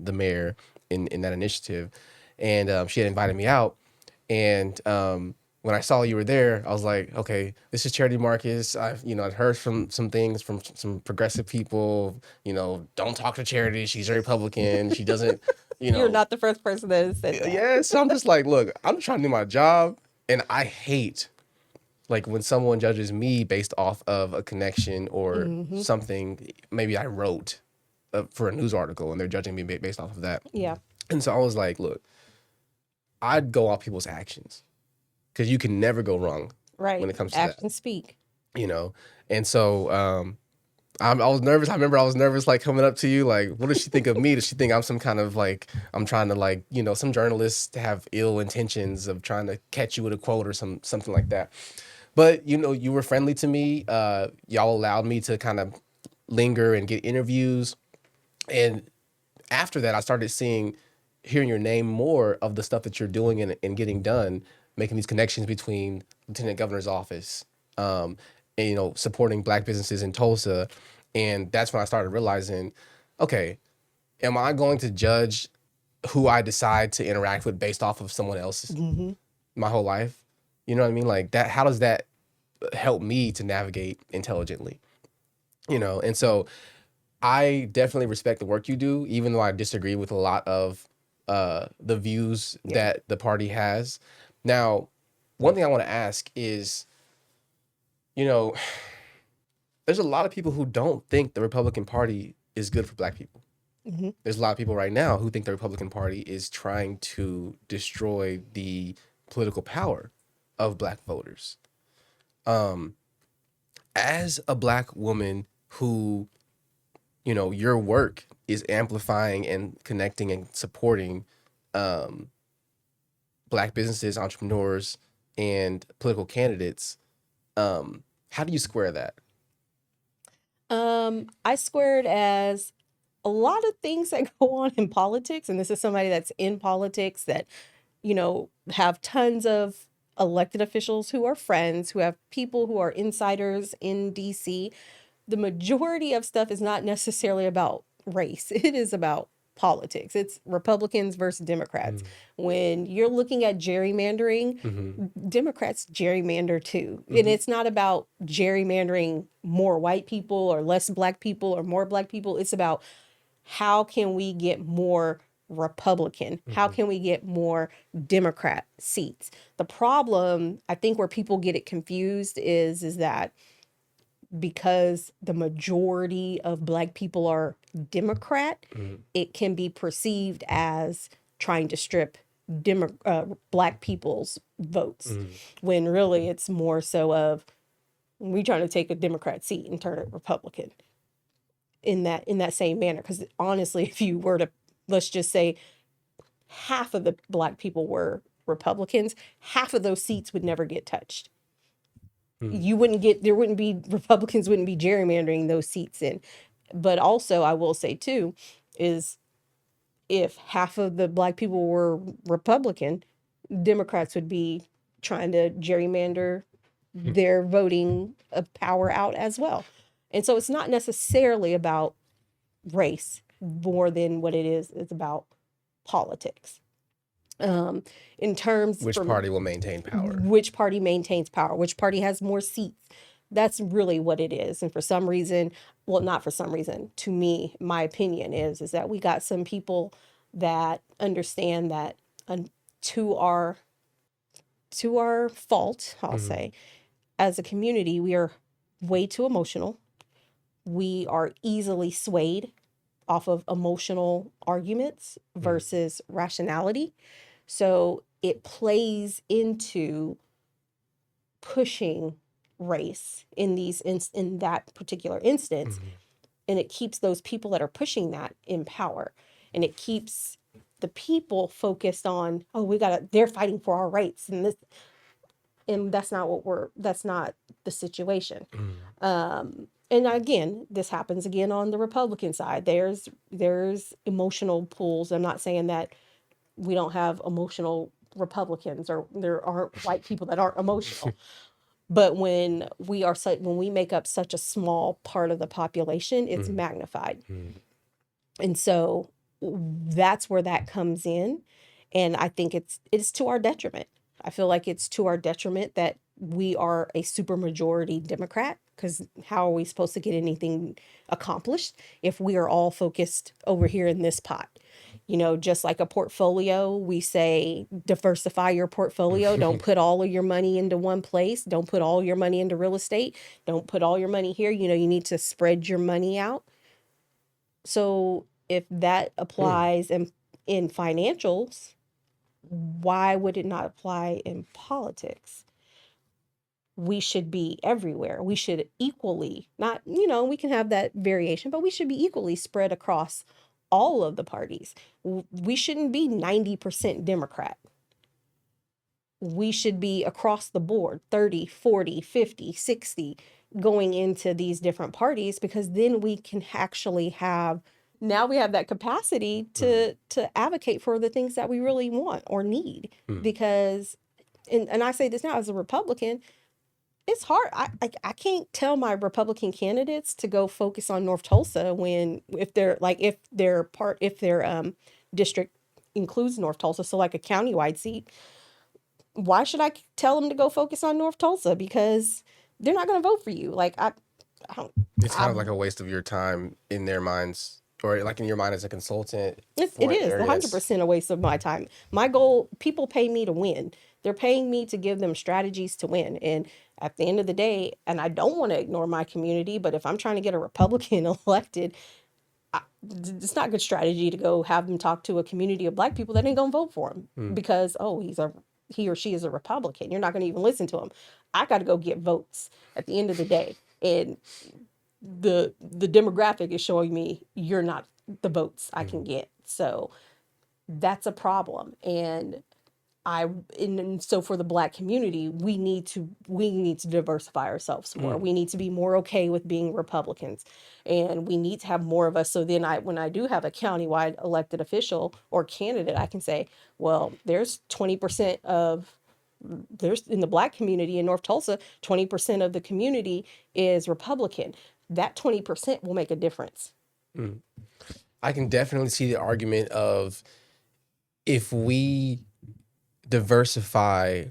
the mayor in that initiative. And she had invited me out. And when I saw you were there, I was like, okay, this is Charity Marcus. I've heard from some things from some progressive people. Don't talk to Charity. She's a Republican. She doesn't, you You're know, not the first person that has said that. yeah. So I'm just like, look, I'm trying to do my job, and I hate like when someone judges me based off of a connection or Hmm. something maybe I wrote for a news article, and they're judging me based off of that. Yeah, And so I was like, look, I'd go off people's actions because you can never go wrong when right. it comes to that, Actions speak. you know. And so I was nervous. I remember I was nervous, like coming up to you, like, what does she think of me? Does she think I'm some kind of like I'm trying to like, some journalists have ill intentions of trying to catch you with a quote or something like that. But you were friendly to me. Y'all allowed me to kind of linger and get interviews. And after that, I started hearing your name more of the stuff that you're doing and getting done, making these connections between Lieutenant Governor's office, and supporting Black businesses in Tulsa. And that's when I started realizing, okay, am I going to judge who I decide to interact with based off of someone else Hmm. my whole life? You know what I mean? Like that. How does that help me to navigate intelligently? And so I definitely respect the work you do, even though I disagree with a lot of the views Yeah. that the party has. Now, one thing I want to ask is, you know, there's a lot of people who don't think the Republican Party is good for Black people. Hmm. There's a lot of people right now who think the Republican Party is trying to destroy the political power of Black voters. Um, as a Black woman who your work is amplifying and connecting and supporting um, Black businesses, entrepreneurs, and political candidates. How do you square that? I squared as a lot of things that go on in politics, and this is somebody that's in politics that, have tons of elected officials who are friends, who have people who are insiders in DC. The majority of stuff is not necessarily about race. It is about politics. It's Republicans versus Democrats. Mm. When you're looking at gerrymandering, Mm-hmm. Democrats gerrymander too. And Mm-hmm. it's not about gerrymandering more white people or less Black people or more Black people. It's about how can we get more Republican? How Mm-hmm. can we get more Democrat seats? The problem, I think, where people get it confused is that because the majority of Black people are Democrat, Mm-hmm. it can be perceived as trying to strip Black people's votes, Mm-hmm. when really it's more so of we trying to take a Democrat seat and turn it Republican in that same manner. Because honestly, if you were to, let's just say, half of the Black people were Republicans, half of those seats would never get touched. You wouldn't get, there wouldn't be, Republicans wouldn't be gerrymandering those seats in. But also, I will say too, is if half of the Black people were Republican, Democrats would be trying to gerrymander their voting power out as well. And so it's not necessarily about race more than what it is about politics. Um, in terms Which from party will maintain power? which party maintains power, which party has more seats. That's really what it is. And for some reason, well, not for some reason, to me, my opinion is that we got some people that understand that, to our fault, I'll Mm-hmm. say, as a community, we are way too emotional. We are easily swayed off of emotional arguments versus rationality. So it plays into pushing race in that particular instance, Mm-hmm. and it keeps those people that are pushing that in power, and it keeps the people focused on, oh, they're fighting for our rights, and that's not the situation. Mm-hmm. And again, this happens again on the Republican side. There's emotional pools. I'm not saying that we don't have emotional Republicans or there aren't white people that aren't emotional. But when we make up such a small part of the population, it's Mm, magnified. mm, And so that's where that comes in. And I think it's to our detriment. I feel like it's to our detriment that we are a supermajority Democrat, because how are we supposed to get anything accomplished if we are all focused over here in this pot? Just like a portfolio, we say diversify your portfolio. Don't mm. put all of your money into one place. Don't put all your money into real estate. Don't put all your money here. You need to spread your money out. So if that Hmm. applies in financials, why would it not apply in politics? We should be everywhere. We should equally, not, we can have that variation, but we should be equally spread across all of the parties. We shouldn't be 90% Democrat. We should be across the board 30, 40, 50, 60 going into these different parties, because then we can actually have now we have that capacity Mm, to advocate for the things that we really want or need. mm, Because and I say this now as a Republican, it's hard. I can't tell my Republican candidates to go focus on North Tulsa when if their district includes North Tulsa, so like a countywide seat. Why should I tell them to go focus on North Tulsa? Because they're not going to vote for you. I don't. it's kind I of like a waste of your time in their minds, or like in your mind as a consultant It for an is a area hundred that's. percent a waste of my time. My goal, people pay me to win. They're paying me to give them strategies to win. And at the end of the day, and I don't want to ignore my community, but if I'm trying to get a Republican elected, it's not good strategy to go have them talk to a community of black people that ain't gonna vote for him Mm, because he or she is a Republican. You're not gonna even listen to him. I got to go get votes at the end of the day, and the demographic is showing me you're not the votes I can mm, get. So that's a problem. I and so for the black community, we need to diversify ourselves more. mm. We need to be more okay with being Republicans, and we need to have more of us. So then when I do have a countywide elected official or candidate, I can say, well, there's 20% of there's in the black community in North Tulsa, 20% of the community is Republican. That 20% will make a difference. Mm. I can definitely see the argument of, if we diversify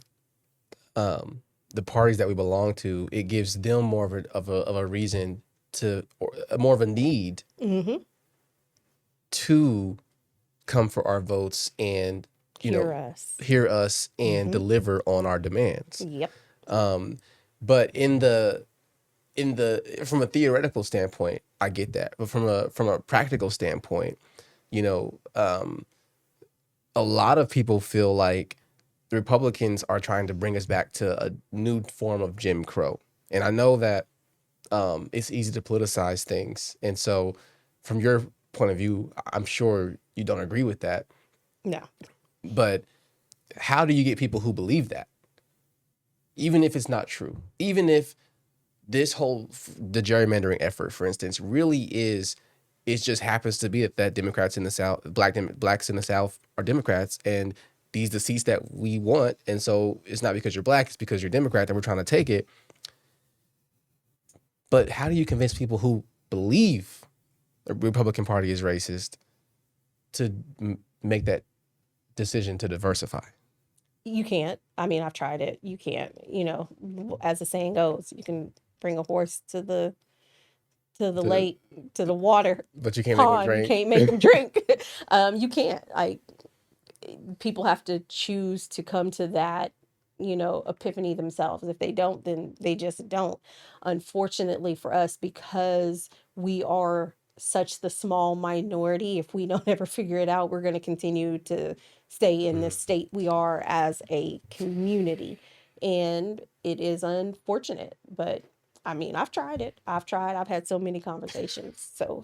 the parties that we belong to, it gives them more of a reason to, or more of a need Mm-hmm. to come for our votes and, you Hear know, us. hear us and Mm-hmm. deliver on our demands. Yep. Um, but in the from a theoretical standpoint, I get that. But from a practical standpoint, you know, a lot of people feel like the Republicans are trying to bring us back to a new form of Jim Crow. And I know that it's easy to politicize things. And so, from your point of view, I'm sure you don't agree with that. No. But how do you get people who believe that, even if it's not true? Even if this whole the gerrymandering effort, for instance, really is, it just happens to be that Democrats in the South, blacks in the South are Democrats, and these the seats that we want, and so it's not because you're black, it's because you're Democrat that we're trying to take it. But how do you convince people who believe the Republican Party is racist to make that decision to diversify? You can't. I mean, I've tried it. You can't. As the saying goes, you can bring a horse to the To lake, to the water But you can't make them pond. You drink. can't make them drink. You can't. People have to choose to come to that, epiphany themselves. If they don't, then they just don't. Unfortunately for us, because we are such the small minority, if we don't ever figure it out, we're going to continue to stay in this Mm, state we are as a community. And it is unfortunate, but I mean, I've tried it. I've had so many conversations, so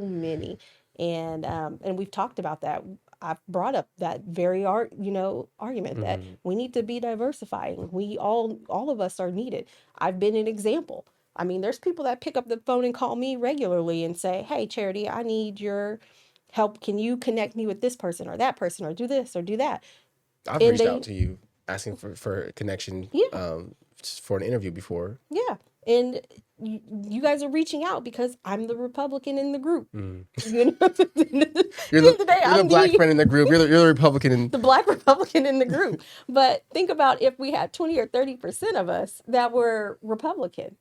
many. And we've talked about that. I've brought up that very argument that mm, we need to be diversifying. We all of us are needed. I've been an example. I mean, there's people that pick up the phone and call me regularly and say, "Hey, Charity, I need your help. Can you connect me with this person or that person or do this or do that?" I've And reached out they, to you asking for a connection yeah, for an interview before. Yeah. And you guys are reaching out because I'm the Republican in the group. Mm. You know, at the end of You're the day, the I'm black friend in the group. You're the Republican in. the black Republican in the group. But think about if we had 20 or 30% of us that were Republican.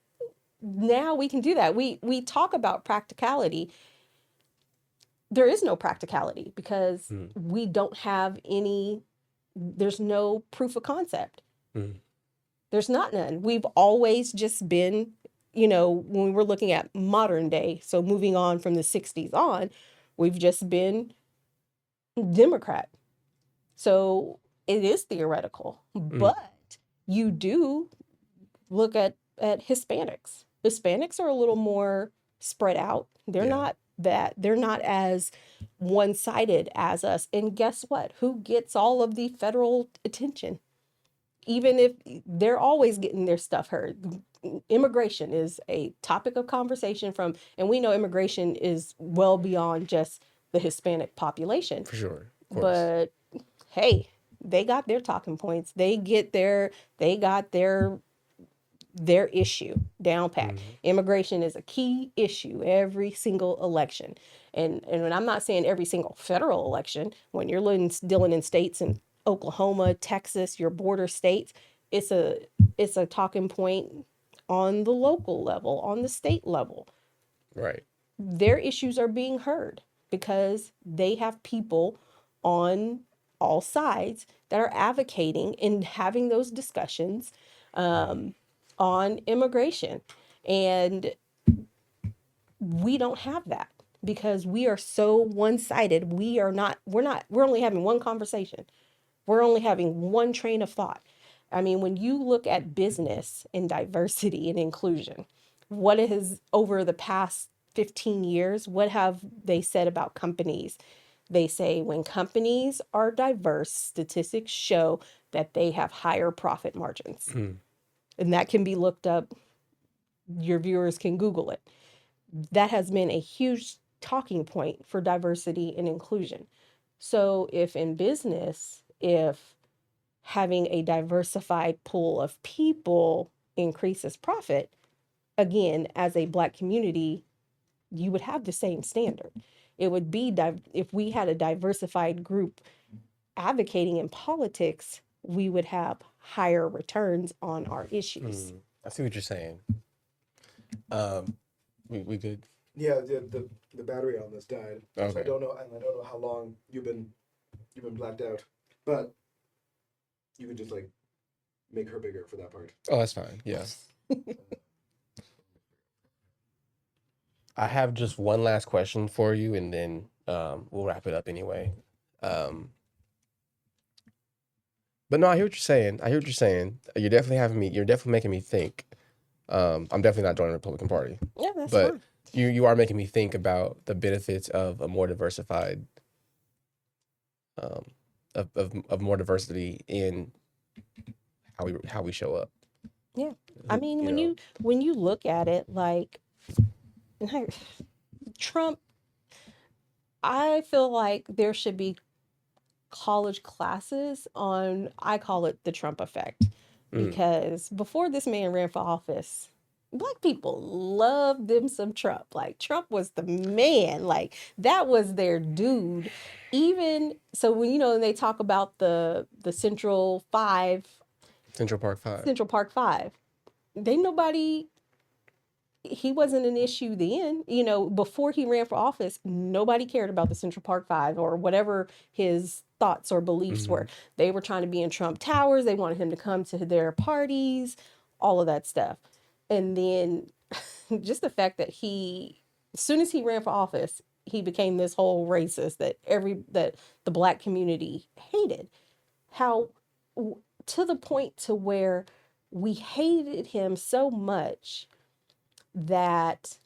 Now we can do that. We talk about practicality. There is no practicality because Mm. we don't have any, there's no proof of concept. Mm. There's not none. We've always just been, when we're looking at modern day, so moving on from the 60s on, we've just been Democrat. So it is theoretical, Mm. but you do look at Hispanics. Hispanics are a little more spread out. Yeah. They're not as one-sided as us. And guess what? Who gets all of the federal attention? Even if they're always getting their stuff heard. Immigration is a topic of conversation and we know immigration is well beyond just the Hispanic population. For sure. Of course. But hey, they got their talking points. They got their issue down pat. Mm. Immigration is a key issue every single election. And when I'm not saying every single federal election, when you're dealing in states in Oklahoma, Texas, your border states, it's a talking point on the local level, on the state level. Right. Their issues are being heard because they have people on all sides that are advocating and having those discussions on immigration. And we don't have that because we are so one-sided. We're only having one conversation. We're only having one train of thought. I mean, when you look at business and diversity and inclusion, what has over the past 15 years, what have they said about companies? They say when companies are diverse, statistics show that they have higher profit margins. Mm. And that can be looked up. Your viewers can Google it. That has been a huge talking point for diversity and inclusion. So if in business, if having a diversified pool of people increases profit, again, as a Black community, you would have the same standard. It would be if we had a diversified group advocating in politics, we would have higher returns on our issues. Mm. I see what you're saying. Um, we good. Yeah, the battery on this died. So Okay. I don't know, and I don't know how long you've been blacked out, but you could just like make her bigger for that part. Oh, that's fine. Yeah. I have just one last question for you, and then we'll wrap it up anyway. Um, but no, I hear what you're saying. I hear what you're saying. You're definitely having me. You're definitely making me think. I'm definitely not joining the Republican Party, Yeah, that's but fine. you are making me think about the benefits of a more diversified, um, of more diversity in how we show up. Yeah. I mean, You know. when you look at it, like Trump, I feel like there should be college classes on, I call it the Trump effect, Mm. because before this man ran for office, Black people loved them some Trump. Like Trump was the man. Like that was their dude. Even so, when they talk about the Central Park Five. Central Park Five, they nobody he wasn't an issue then. Before he ran for office, nobody cared about the Central Park Five or whatever his thoughts or beliefs Mm-hmm. were. They were trying to be in Trump Towers. They wanted him to come to their parties, all of that stuff. And then just the fact that as soon as he ran for office, he became this whole racist that the Black community hated. How to the point to where we hated him so much that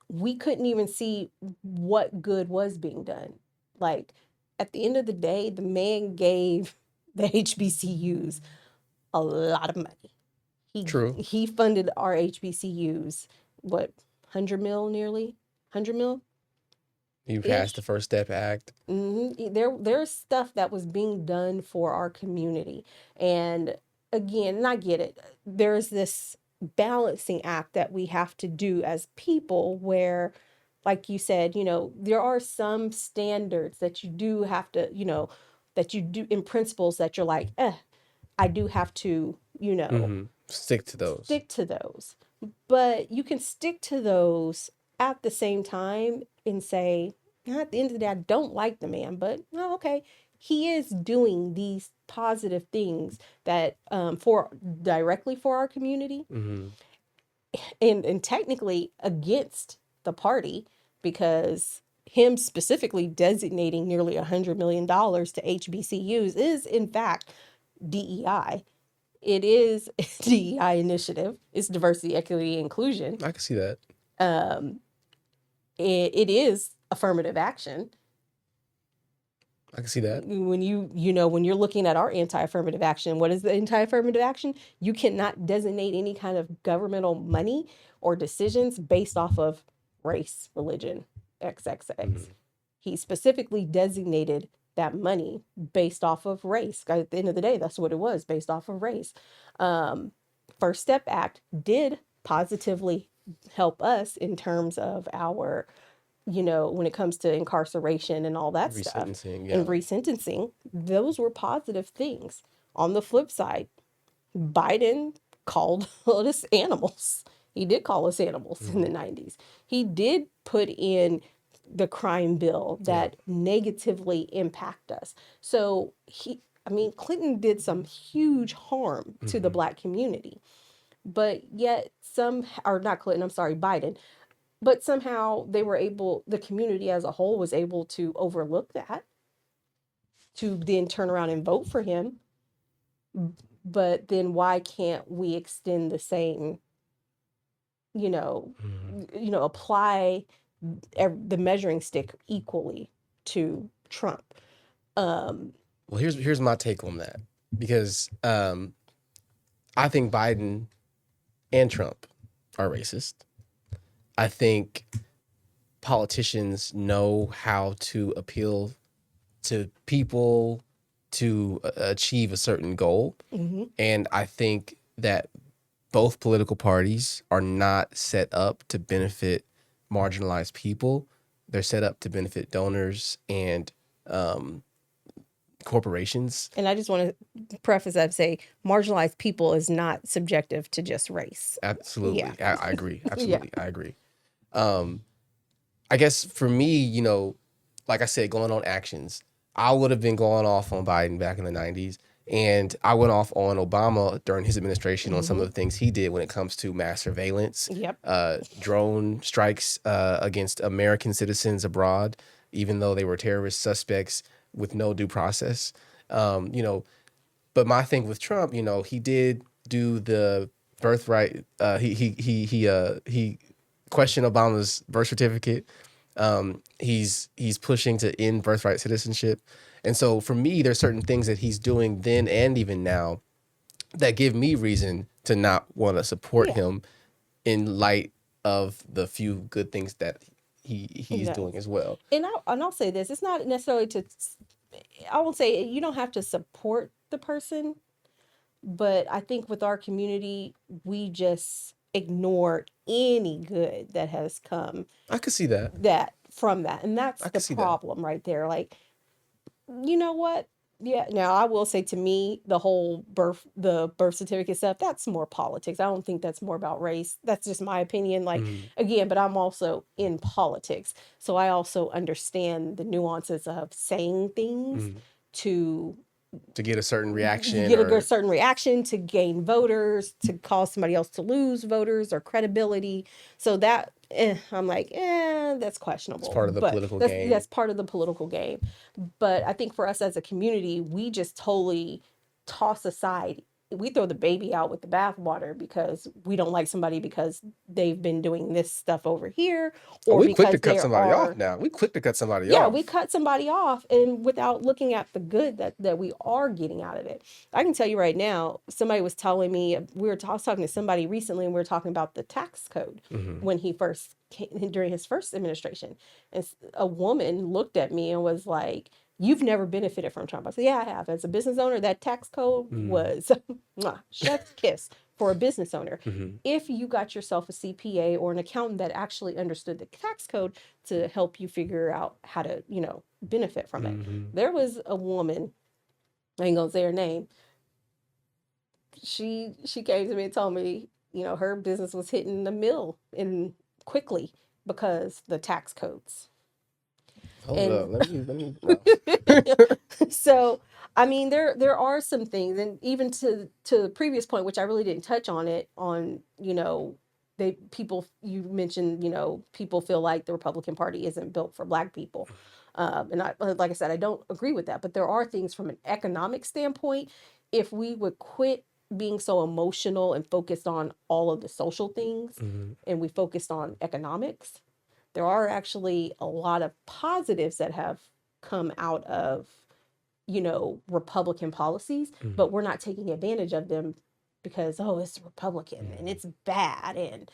we couldn't even see what good was being done. Like at the end of the day, the man gave the HBCUs a lot of money. True. He funded our HBCUs, what, 100 mil nearly? 100 mil? You passed the Ish. First Step Act. There's stuff that was being done for our community. And again, and I get it, there's this balancing act that we have to do as people where, like you said, there are some standards that you do have to, that you do in principles that you're like, I do have to, Stick to those. stick to those. But you can stick to those at the same time and say, at the end of the day, I don't like the man, but oh, okay, he is doing these positive things that for directly for our community, Hmm. and technically against the party, because him specifically designating nearly $100 million to HBCUs is in fact DEI. It is DEI initiative. It's diversity, equity, inclusion. I can see that. Um, it is affirmative action. I can see that. When when you're looking at our anti-affirmative action, what is the anti-affirmative action? You cannot designate any kind of governmental money or decisions based off of race, religion, XXX. Hmm. He specifically designated that money based off of race. At the end of the day, that's what it was, based off of race. Um, First Step Act did positively help us in terms of our, when it comes to incarceration and all that stuff Resentencing, and yeah. resentencing, those were positive things. On the flip side, Biden called us animals. He did call us animals in the Hmm. 90s. He did put in the crime bill Yeah. that negatively impact us. So Clinton did some huge harm to the Hmm. black community, but yet or not Clinton, I'm sorry, Biden, but somehow the community as a whole was able to overlook that, to then turn around and vote for him. But then why can't we extend the same, you know, Hmm. apply the measuring stick equally to Trump? Um, Well, here's my take on that, because I think Biden and Trump are racist. I think politicians know how to appeal to people to achieve a certain goal. mhm. And I think that both political parties are not set up to benefit marginalized people. They're set up to benefit donors and um, corporations. And I just want to preface that and say marginalized people is not subjective to just race. Yeah. Absolutely. I agree. Yeah. Absolutely. I agree. Um, I guess for me, like I said, going on actions, I would have been going off on Biden back in the 90s. And I went off on Obama during his administration on some Hmm. of the things he did when it comes to mass surveillance, Yep. drone strikes against American citizens abroad, even though they were terrorist suspects with no due process. Um, you know, but my thing with Trump, he did do the birthright. He questioned Obama's birth certificate. He's pushing to end birthright citizenship, and so for me, there's certain things that he's doing then and even now that give me reason to not want to support Yeah. him in light of the few good things that he's Yeah. doing as well. And I'll say this: it's not necessarily to. I won't say you don't have to support the person, but I think with our community, we just ignore any good that has come I could see that. that from that, and that's I the could see that. problem right there. Like, you know what? Yeah. Now I will say, to me, the birth certificate stuff, that's more politics. I don't think that's more about race. That's just my opinion. Like, Mhm. again, but I'm also in politics, so I also understand the nuances of saying things Mhm. to To get a certain you reaction get a or certain reaction, to gain voters, to cause somebody else to lose voters or credibility. So that, I'm like, that's it's questionable. part of the But political that's game. part of the political game. But I think for us as a community, we just totally toss aside. We throw the baby out with the bathwater because we don't like somebody because they've been doing this stuff over here, Oh, or we quick to because cut there somebody off are, now. We quick to cut somebody yeah, we off. cut somebody off and without looking at the good that we are getting out of it. I can tell you right now, somebody was telling me, I was talking to somebody recently and we were talking about the tax code Hmm. when he first came, during his first administration. And a woman looked at me and was like, You've never benefited from Trump. I said, yeah, I have. As a business owner, that tax code was mwah, chef's kiss for a business owner. Mm-hmm. If you got yourself a CPA or an accountant that actually understood the tax code to help you figure out how to, benefit from it. Mm-hmm. There was a woman, I ain't gonna say her name. She came to me and told me, her business was hitting the mill in quickly because the tax codes. Hold And up. Let me. No. so I mean there are some things, and even to the previous point, which I really didn't touch on it on, they people you mentioned, people feel like the Republican Party isn't built for Black people. And I, like I said, I don't agree with that, but there are things from an economic standpoint. If we would quit being so emotional and focused on all of the social things, Mm-hmm. and we focused on economics, there are actually a lot of positives that have come out of, Republican policies, Mm-hmm. but we're not taking advantage of them because, oh, it's Republican and it's bad and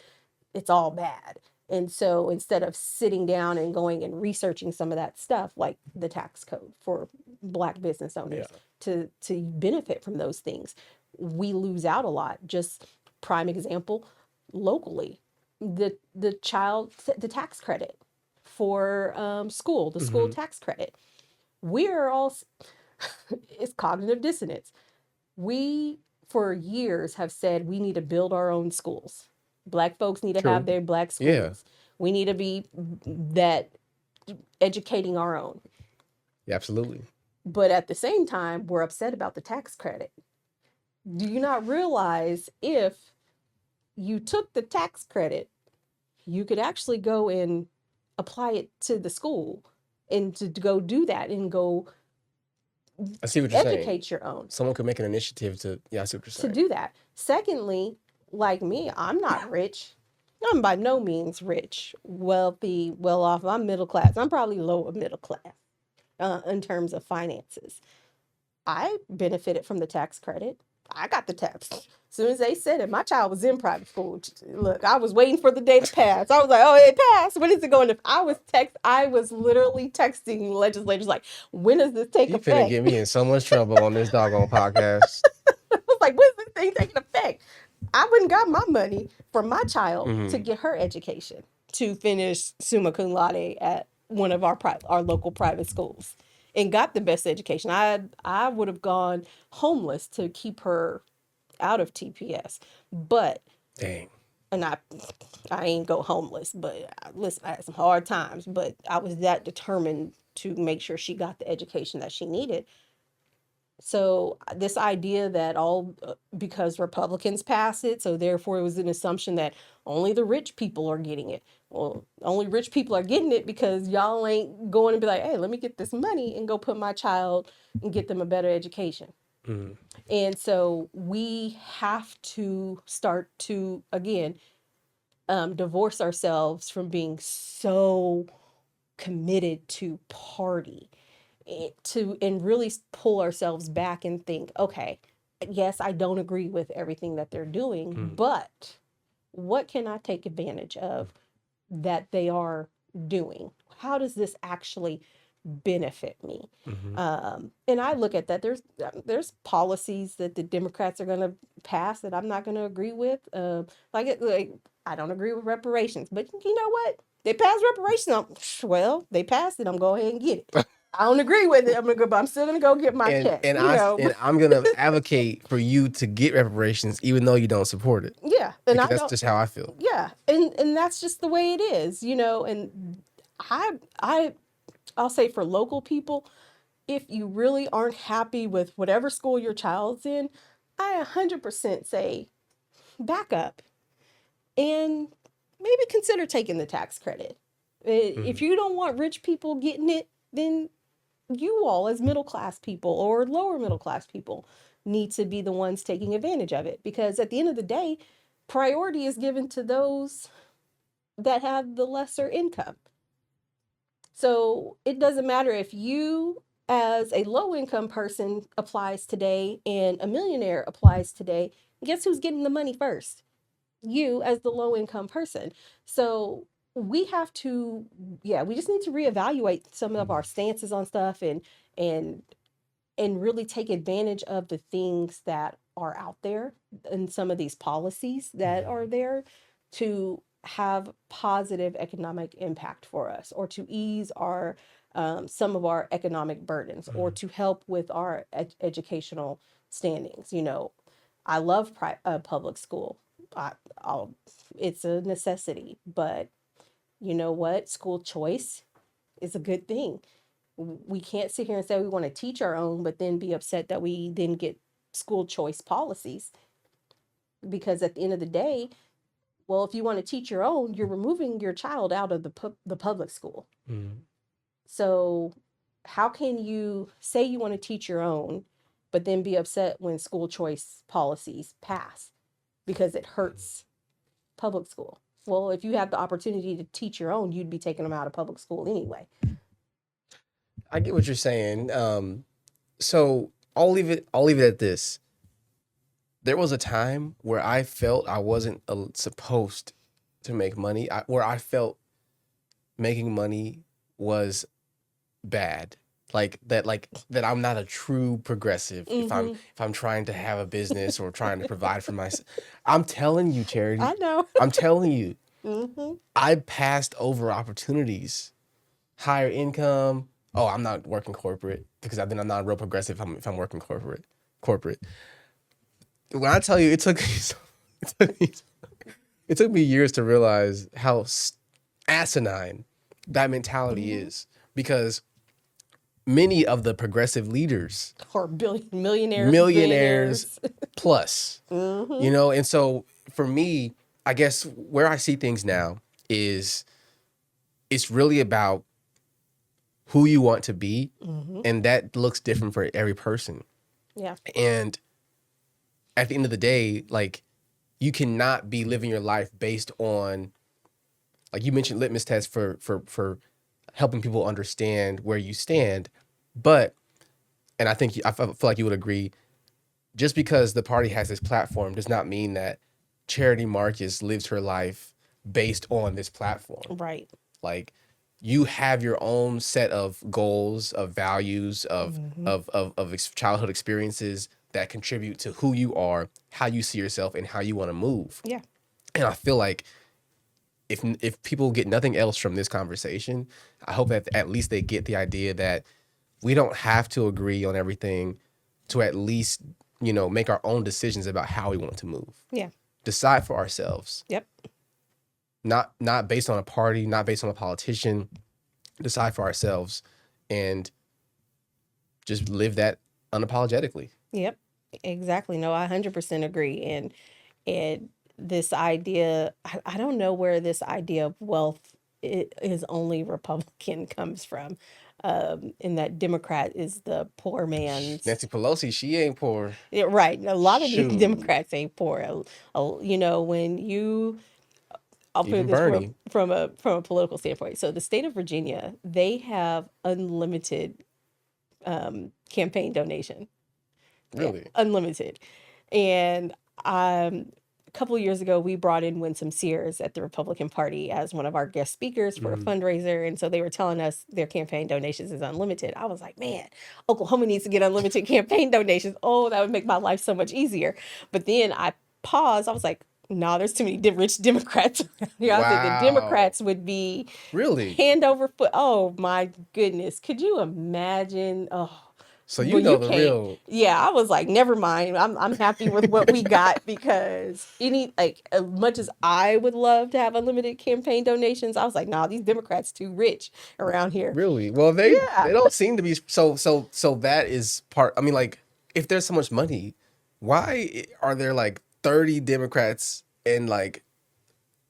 it's all bad. And so instead of sitting down and going and researching some of that stuff, like the tax code for Black business Yeah. owners to benefit from those things, we lose out a lot. Just prime example, locally, the tax credit for school, the school Mm-hmm. tax credit. We're all it's cognitive dissonance. We, for years, have said we need to build our own schools. Black folks need to have True. their Black Yeah. schools. We need to be that educating our own. Yeah. Absolutely. But at the same time, we're upset about the tax credit. Do you not realize if you took the tax credit, you could actually go and apply it to the school and to go do that and go I see what you're saying. educate your own Someone could make an initiative to. Yeah. I see what you're to saying. do that. Secondly, like me, I'm not rich. I'm by no means rich, wealthy, well off. I'm middle class. I'm probably lower middle class in terms of finances. I benefited from the tax credit. I got the tax. As soon as they said it, my child was in private school. Look, I was waiting for the day to pass. I was like, oh, it passed. When is it going to? I was literally texting legislators like, when does this take You finna effect? get me in so much trouble on this doggone podcast. I was like, when's this thing taking effect? I wouldn't got my money for my child to Mm-hmm. get her education to finish summa cum laude at one of our local private schools and got the best education. I would have gone homeless to keep her out of TPS, but Dang. and I ain't go homeless, but listen, I had some hard times, but I was that determined to make sure she got the education that she needed. So this idea that all because Republicans passed it, so therefore it was an assumption that only the rich people are getting it. Well, only rich people are getting it because y'all ain't going to be like, hey, let me get this money and go put my child and get them a better education. Mm-hmm. And so we have to start to again divorce ourselves from being so committed to party to and really pull ourselves back and think, okay, yes, I don't agree with everything that they're doing, Mm-hmm. but what can I take advantage of that they are doing? How does this actually benefit me? Mm-hmm. And I look at that. There's policies that the Democrats are going to pass that I'm not going to agree with. Like I don't agree with reparations, but you know what? They passed reparations. Well, they passed it. I'm going to go ahead and get it. I don't agree with it. But I'm still gonna go get my and check. and I and I'm gonna advocate for you to get reparations, even though you don't support it, Yeah, and because I that's don't. just how I feel. Yeah, and that's just the way it is, And I I'll say for local people, if you really aren't happy with whatever school your child's in, I 100% say back up and maybe consider taking the tax credit. Mm-hmm. If you don't want rich people getting it, then you all as middle class people or lower middle class people need to be the ones taking advantage of it, because at the end of the day, priority is given to those that have the lesser income. So it doesn't matter if you as a low income person applies today and a millionaire applies today. Guess who's getting the money first? You as the low income person. So we have to, yeah, we just need to reevaluate some of our stances on stuff, and really take advantage of the things that are out there and some of these policies that are there to have positive economic impact for us, or to ease our some of our economic burdens, or to help with our educational standings. You know, I love public school. I, I'll, it's a necessity, but you know what? School choice is a good thing. We can't sit here and say we want to teach our own, but then be upset that we didn't get school choice policies. Because at the end of the day, well, if you want to teach your own, you're removing your child out of the public school. Mm. So, how can you say you want to teach your own, but then be upset when school choice policies pass because it hurts public school? Well, if you have the opportunity to teach your own, you'd be taking them out of public school anyway. I get what you're saying. So I'll leave it at this. There was a time where I felt I wasn't supposed to make money, where I felt making money was bad. Like that I'm not a true progressive Mm-hmm. if I'm trying to have a business or trying to provide for myself. I'm telling you, I Charity. know. I'm telling you, Mm-hmm. I passed over opportunities, higher income. Oh, I'm not working corporate because then I'm not real progressive if I'm working corporate. When I tell you, it took me, it took me years to realize how asinine that mentality Mm-hmm. is, because many of the progressive leaders, Or billion millionaires, millionaires billionaires. plus, Mm-hmm. you know, and so for me, I guess where I see things now is it's really about who you want to be, Mm-hmm. and that looks different for every person. Yeah. And at the end of the day, like, you cannot be living your life based on, like you mentioned, litmus tests for helping people understand where you stand. But, and I think I feel like you would agree, just because the party has this platform does not mean that Charity Marcus lives her life based on this platform. Right. Like, you have your own set of goals, of values, Mm-hmm. childhood experiences that contribute to who you are, how you see yourself, and how you want to move. Yeah. And I feel like if people get nothing else from this conversation, I hope that at least they get the idea that we don't have to agree on everything to at least, you know, make our own decisions about how we want to move. Yeah. Decide for ourselves, Yep. not based on a party, not based on a politician. Decide for ourselves and just live that unapologetically. Yep. Exactly. No, I 100% agree. And this idea, I don't know where this idea of wealth is only Republican comes from. And that Democrat is the poor man's. Nancy Pelosi, she ain't poor. Yeah, right. A lot of these Shoot. Democrats ain't poor. You know, when you, I'll put Even this Bernie. from a political standpoint. So the state of Virginia, they have unlimited campaign donation. Yeah, Really? unlimited. And a couple of years ago, we brought in Winsome Sears at the Republican Party as one of our guest speakers for a Mm. fundraiser. And so they were telling us their campaign donations is unlimited. I was like, man, Oklahoma needs to get unlimited campaign donations. Oh, that would make my life so much easier. But then I paused. I was like, no, there's too many rich Democrats around here. I said the Wow. Democrats would be Really? hand over foot. Oh my goodness. Could you imagine? Oh, So you well, know you the can't. real. Yeah, I was like, never mind. I'm happy with what we got, because as much as I would love to have unlimited campaign donations, I was like, nah, these Democrats too rich around here. Really? Well, Yeah. they don't seem to be so that is part. I mean, like, if there's so much money, why are there like 30 Democrats in like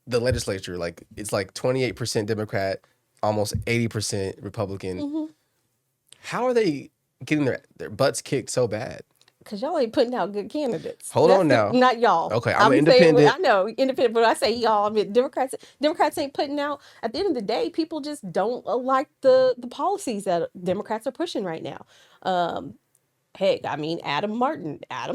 the legislature? Like, it's like 28% Democrat, almost 80% Republican. Hmm. How are they getting their butts kicked so bad? Because y'all ain't putting out good candidates. Hold That's on the, now. not y'all. Okay, I'm an I'm saying, I independent. know, independent, but I say y'all, I mean, Democrats ain't putting out. At the end of the day, people just don't like the policies that Democrats are pushing right now. Um, Heck, I mean, Adam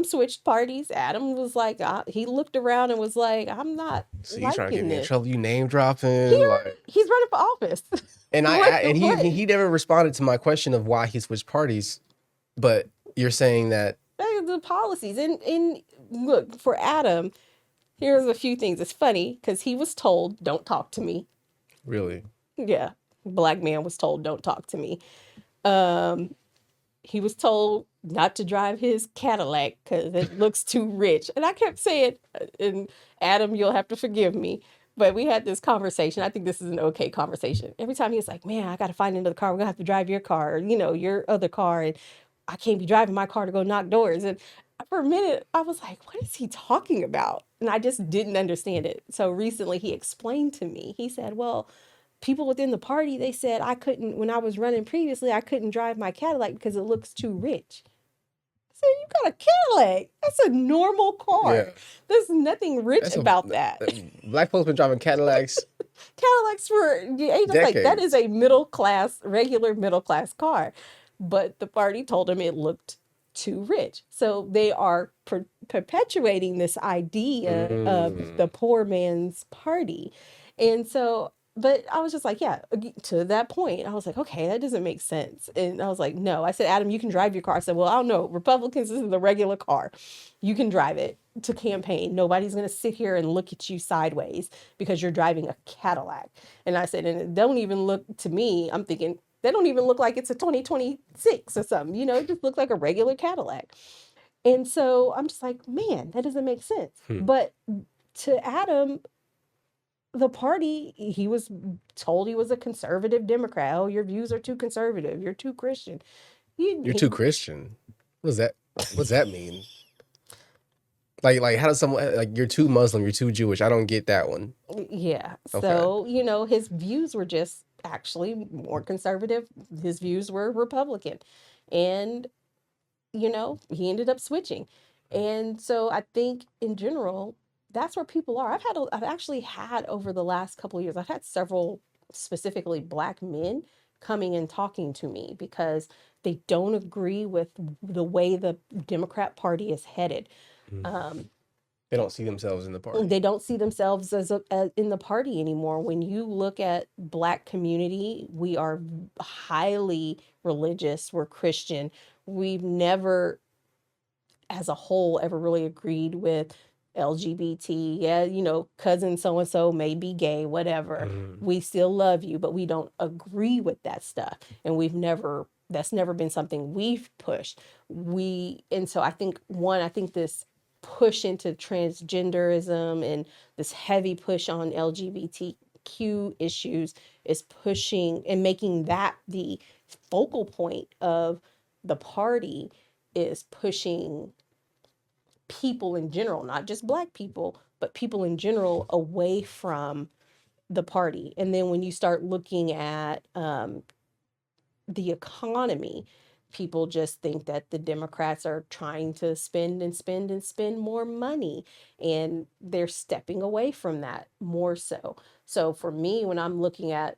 switched parties. Adam was like, he looked around and was like, I'm not So you trying to get liking me in this. trouble? You name dropping like. He's running for office. And What? and What? he never responded to my question of why he switched parties. But you're saying that The policies. And look, for Adam, here's a few things. It's funny because he was told, don't talk to me. really. Yeah. Black man was told, don't talk to me. Um, he was told not to drive his Cadillac because it looks too rich. And I kept saying, and Adam, you'll have to forgive me. But we had this conversation. I think this is an okay conversation. Every time he was like, man, I got to find another car. We're going to have to drive your car, or, your other car. And I can't be driving my car to go knock doors. And for a minute, I was like, what is he talking about? And I just didn't understand it. So recently he explained to me, he said, well, people within the party, they said I couldn't, when I was running previously, I couldn't drive my Cadillac because it looks too rich. I said, you got a Cadillac. That's a normal car. Yeah. There's nothing rich That's a about that. black folks been driving Cadillacs Cadillacs for, yeah, just like that is decades. a middle class, regular middle class car. But the party told him it looked too rich. So they are perpetuating this idea of the Mm. poor man's party. And so, but I was just like, yeah, to that point, I was like, okay, that doesn't make sense. And I was like, no. I said, Adam, you can drive your car. I said, well, I don't know. Republicans, this is the regular car. You can drive it to campaign. Nobody's going to sit here and look at you sideways because you're driving a Cadillac. And I said, and it don't even look to me, I'm thinking, they don't even look like it's a 2026 or something. It just looks like a regular Cadillac. And so I'm just like, man, that doesn't make sense. Hmm. But to Adam, the party, he was told he was a conservative Democrat. Oh, your views are too conservative. You're too Christian. You're too Christian. What does that? What's that mean? Like how does someone like you're too Muslim, you're too Jewish? I don't get that one. Yeah. Okay. So, his views were just actually more conservative. His views were Republican. And, he ended up switching. And so I think in general, that's where people are. I've actually had over the last couple of years, I've had several specifically Black men coming and talking to me because they don't agree with the way the Democrat Party is headed. Um, They don't see themselves in the party. they don't see themselves as in the party anymore. When you look at Black community, we are highly religious. We're Christian. We've never, as a whole, ever really agreed with LGBT. Yeah, cousin so and so may be gay, whatever. Mhm. We still love you, but we don't agree with that stuff. And that's never been something we've pushed. And so I think this push into transgenderism and this heavy push on LGBTQ issues is pushing and making that the focal point of the party, is pushing people in general, not just Black people, but people in general away from the party. And then when you start looking at the economy, people just think that the Democrats are trying to spend and spend and spend more money, and they're stepping away from that more so. So for me, when I'm looking at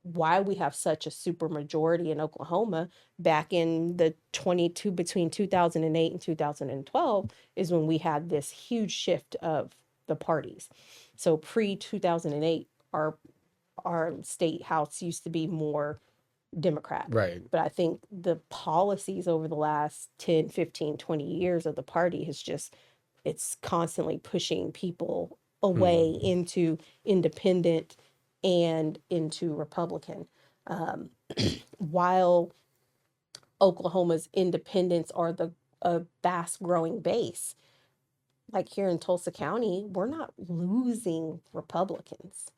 why we have such a super majority in Oklahoma back in the 22 between 2008 and 2012 is when we had this huge shift of the parties. So pre 2008, our state house used to be more Democrat. Right. But I think the policies over the last 10, 15, 20 years of the party has just, it's constantly pushing people away into independent and into Republican. Um, while Oklahoma's independents are a fast growing base, like here in Tulsa County, we're not losing Republicans.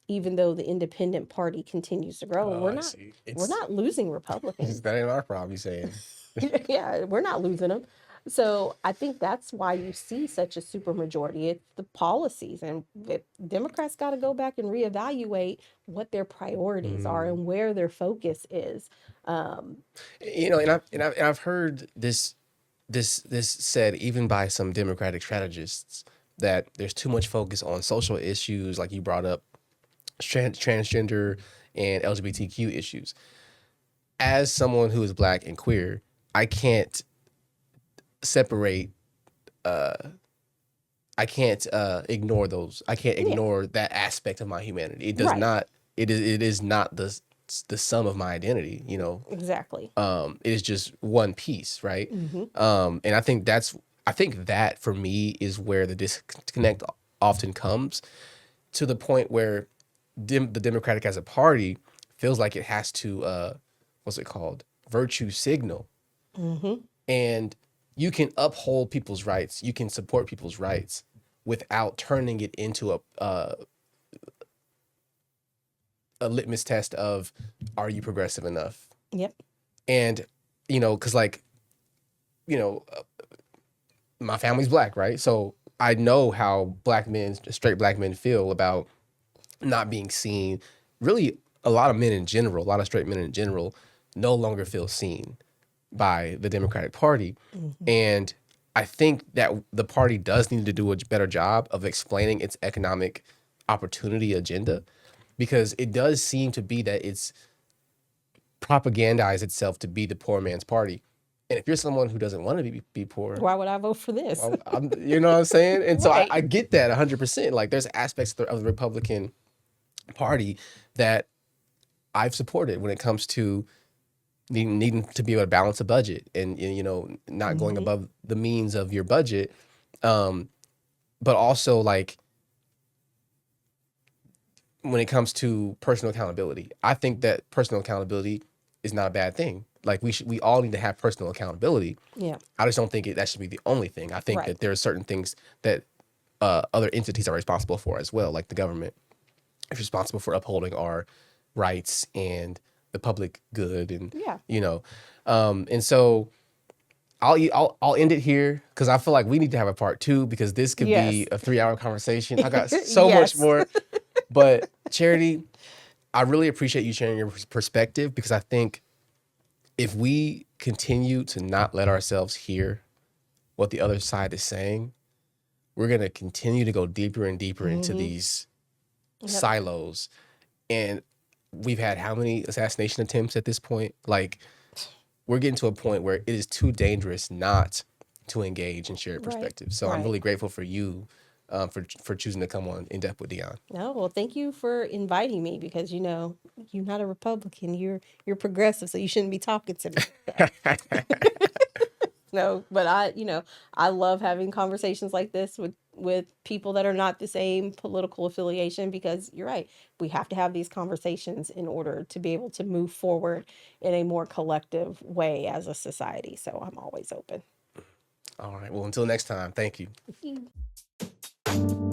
Even though the independent party continues to grow, Oh, I see. we're not losing Republicans. That ain't our problem, you saying. Yeah, we're not losing them. So I think that's why you see such a super majority. It's the policies, and Democrats got to go back and reevaluate what their priorities are and where their focus is. Um, And I've heard this said even by some Democratic strategists that there's too much focus on social issues, like you brought up, transgender and LGBTQ issues. as someone who is black and queer, I can't separate. Uh, I can't ignore those. I can't Yeah. ignore that aspect of my humanity. It does Right. not. It is not the sum of my identity. You know, Exactly. it is just one piece, right? Mm-hmm. And I think that for me is where the disconnect often comes, to the point where the Democratic as a party feels like it has to what's it called, virtue signal. Mm-hmm. And you can uphold people's rights, you can support people's rights without turning it into a litmus test of, are you progressive enough? Yep. And because like, you know my family's black, right? So I know how straight black men feel about not being seen. Really, a lot of men in general, a lot of straight men in general, no longer feel seen by the Democratic Party. Mm-hmm. And I think that the party does need to do a better job of explaining its economic opportunity agenda, because it does seem to be that it's propagandized itself to be the poor man's party. And if you're someone who doesn't want to be poor, Why would I vote for this? well, you know what I'm saying? And so Right. I get that 100%. Like, there's aspects of the Republican Party that I've supported when it comes to needing to be able to balance a budget, and not going Mm-hmm. above the means of your budget. But also, like, when it comes to personal accountability, I think that personal accountability is not a bad thing. Like, we all need to have personal accountability. Yeah. I just don't think that should be the only thing. I think Right. that there are certain things that other entities are responsible for as well, like the government is responsible for upholding our rights and the public good, and Yeah. and so I'll end it here, because I feel like we need to have a part two, because this could Yes. be a 3-hour conversation. I got so much Yes. more, but Charity, I really appreciate you sharing your perspective, because I think if we continue to not let ourselves hear what the other side is saying, we're going to continue to go deeper and deeper into Mm-hmm. these Yep. silos. And we've had how many assassination attempts at this point? Like, we're getting to a point where it is too dangerous not to engage and share Right. perspective. So I'm Right. really grateful for you, for choosing to come on In Depth with Dion. No, well, thank you for inviting me because you're not a Republican. You're progressive, so you shouldn't be talking to me. No, but I love having conversations like this with people that are not the same political affiliation, because you're right. We have to have these conversations in order to be able to move forward in a more collective way as a society. So I'm always open. All right. Well, until next time, thank you. Thank you.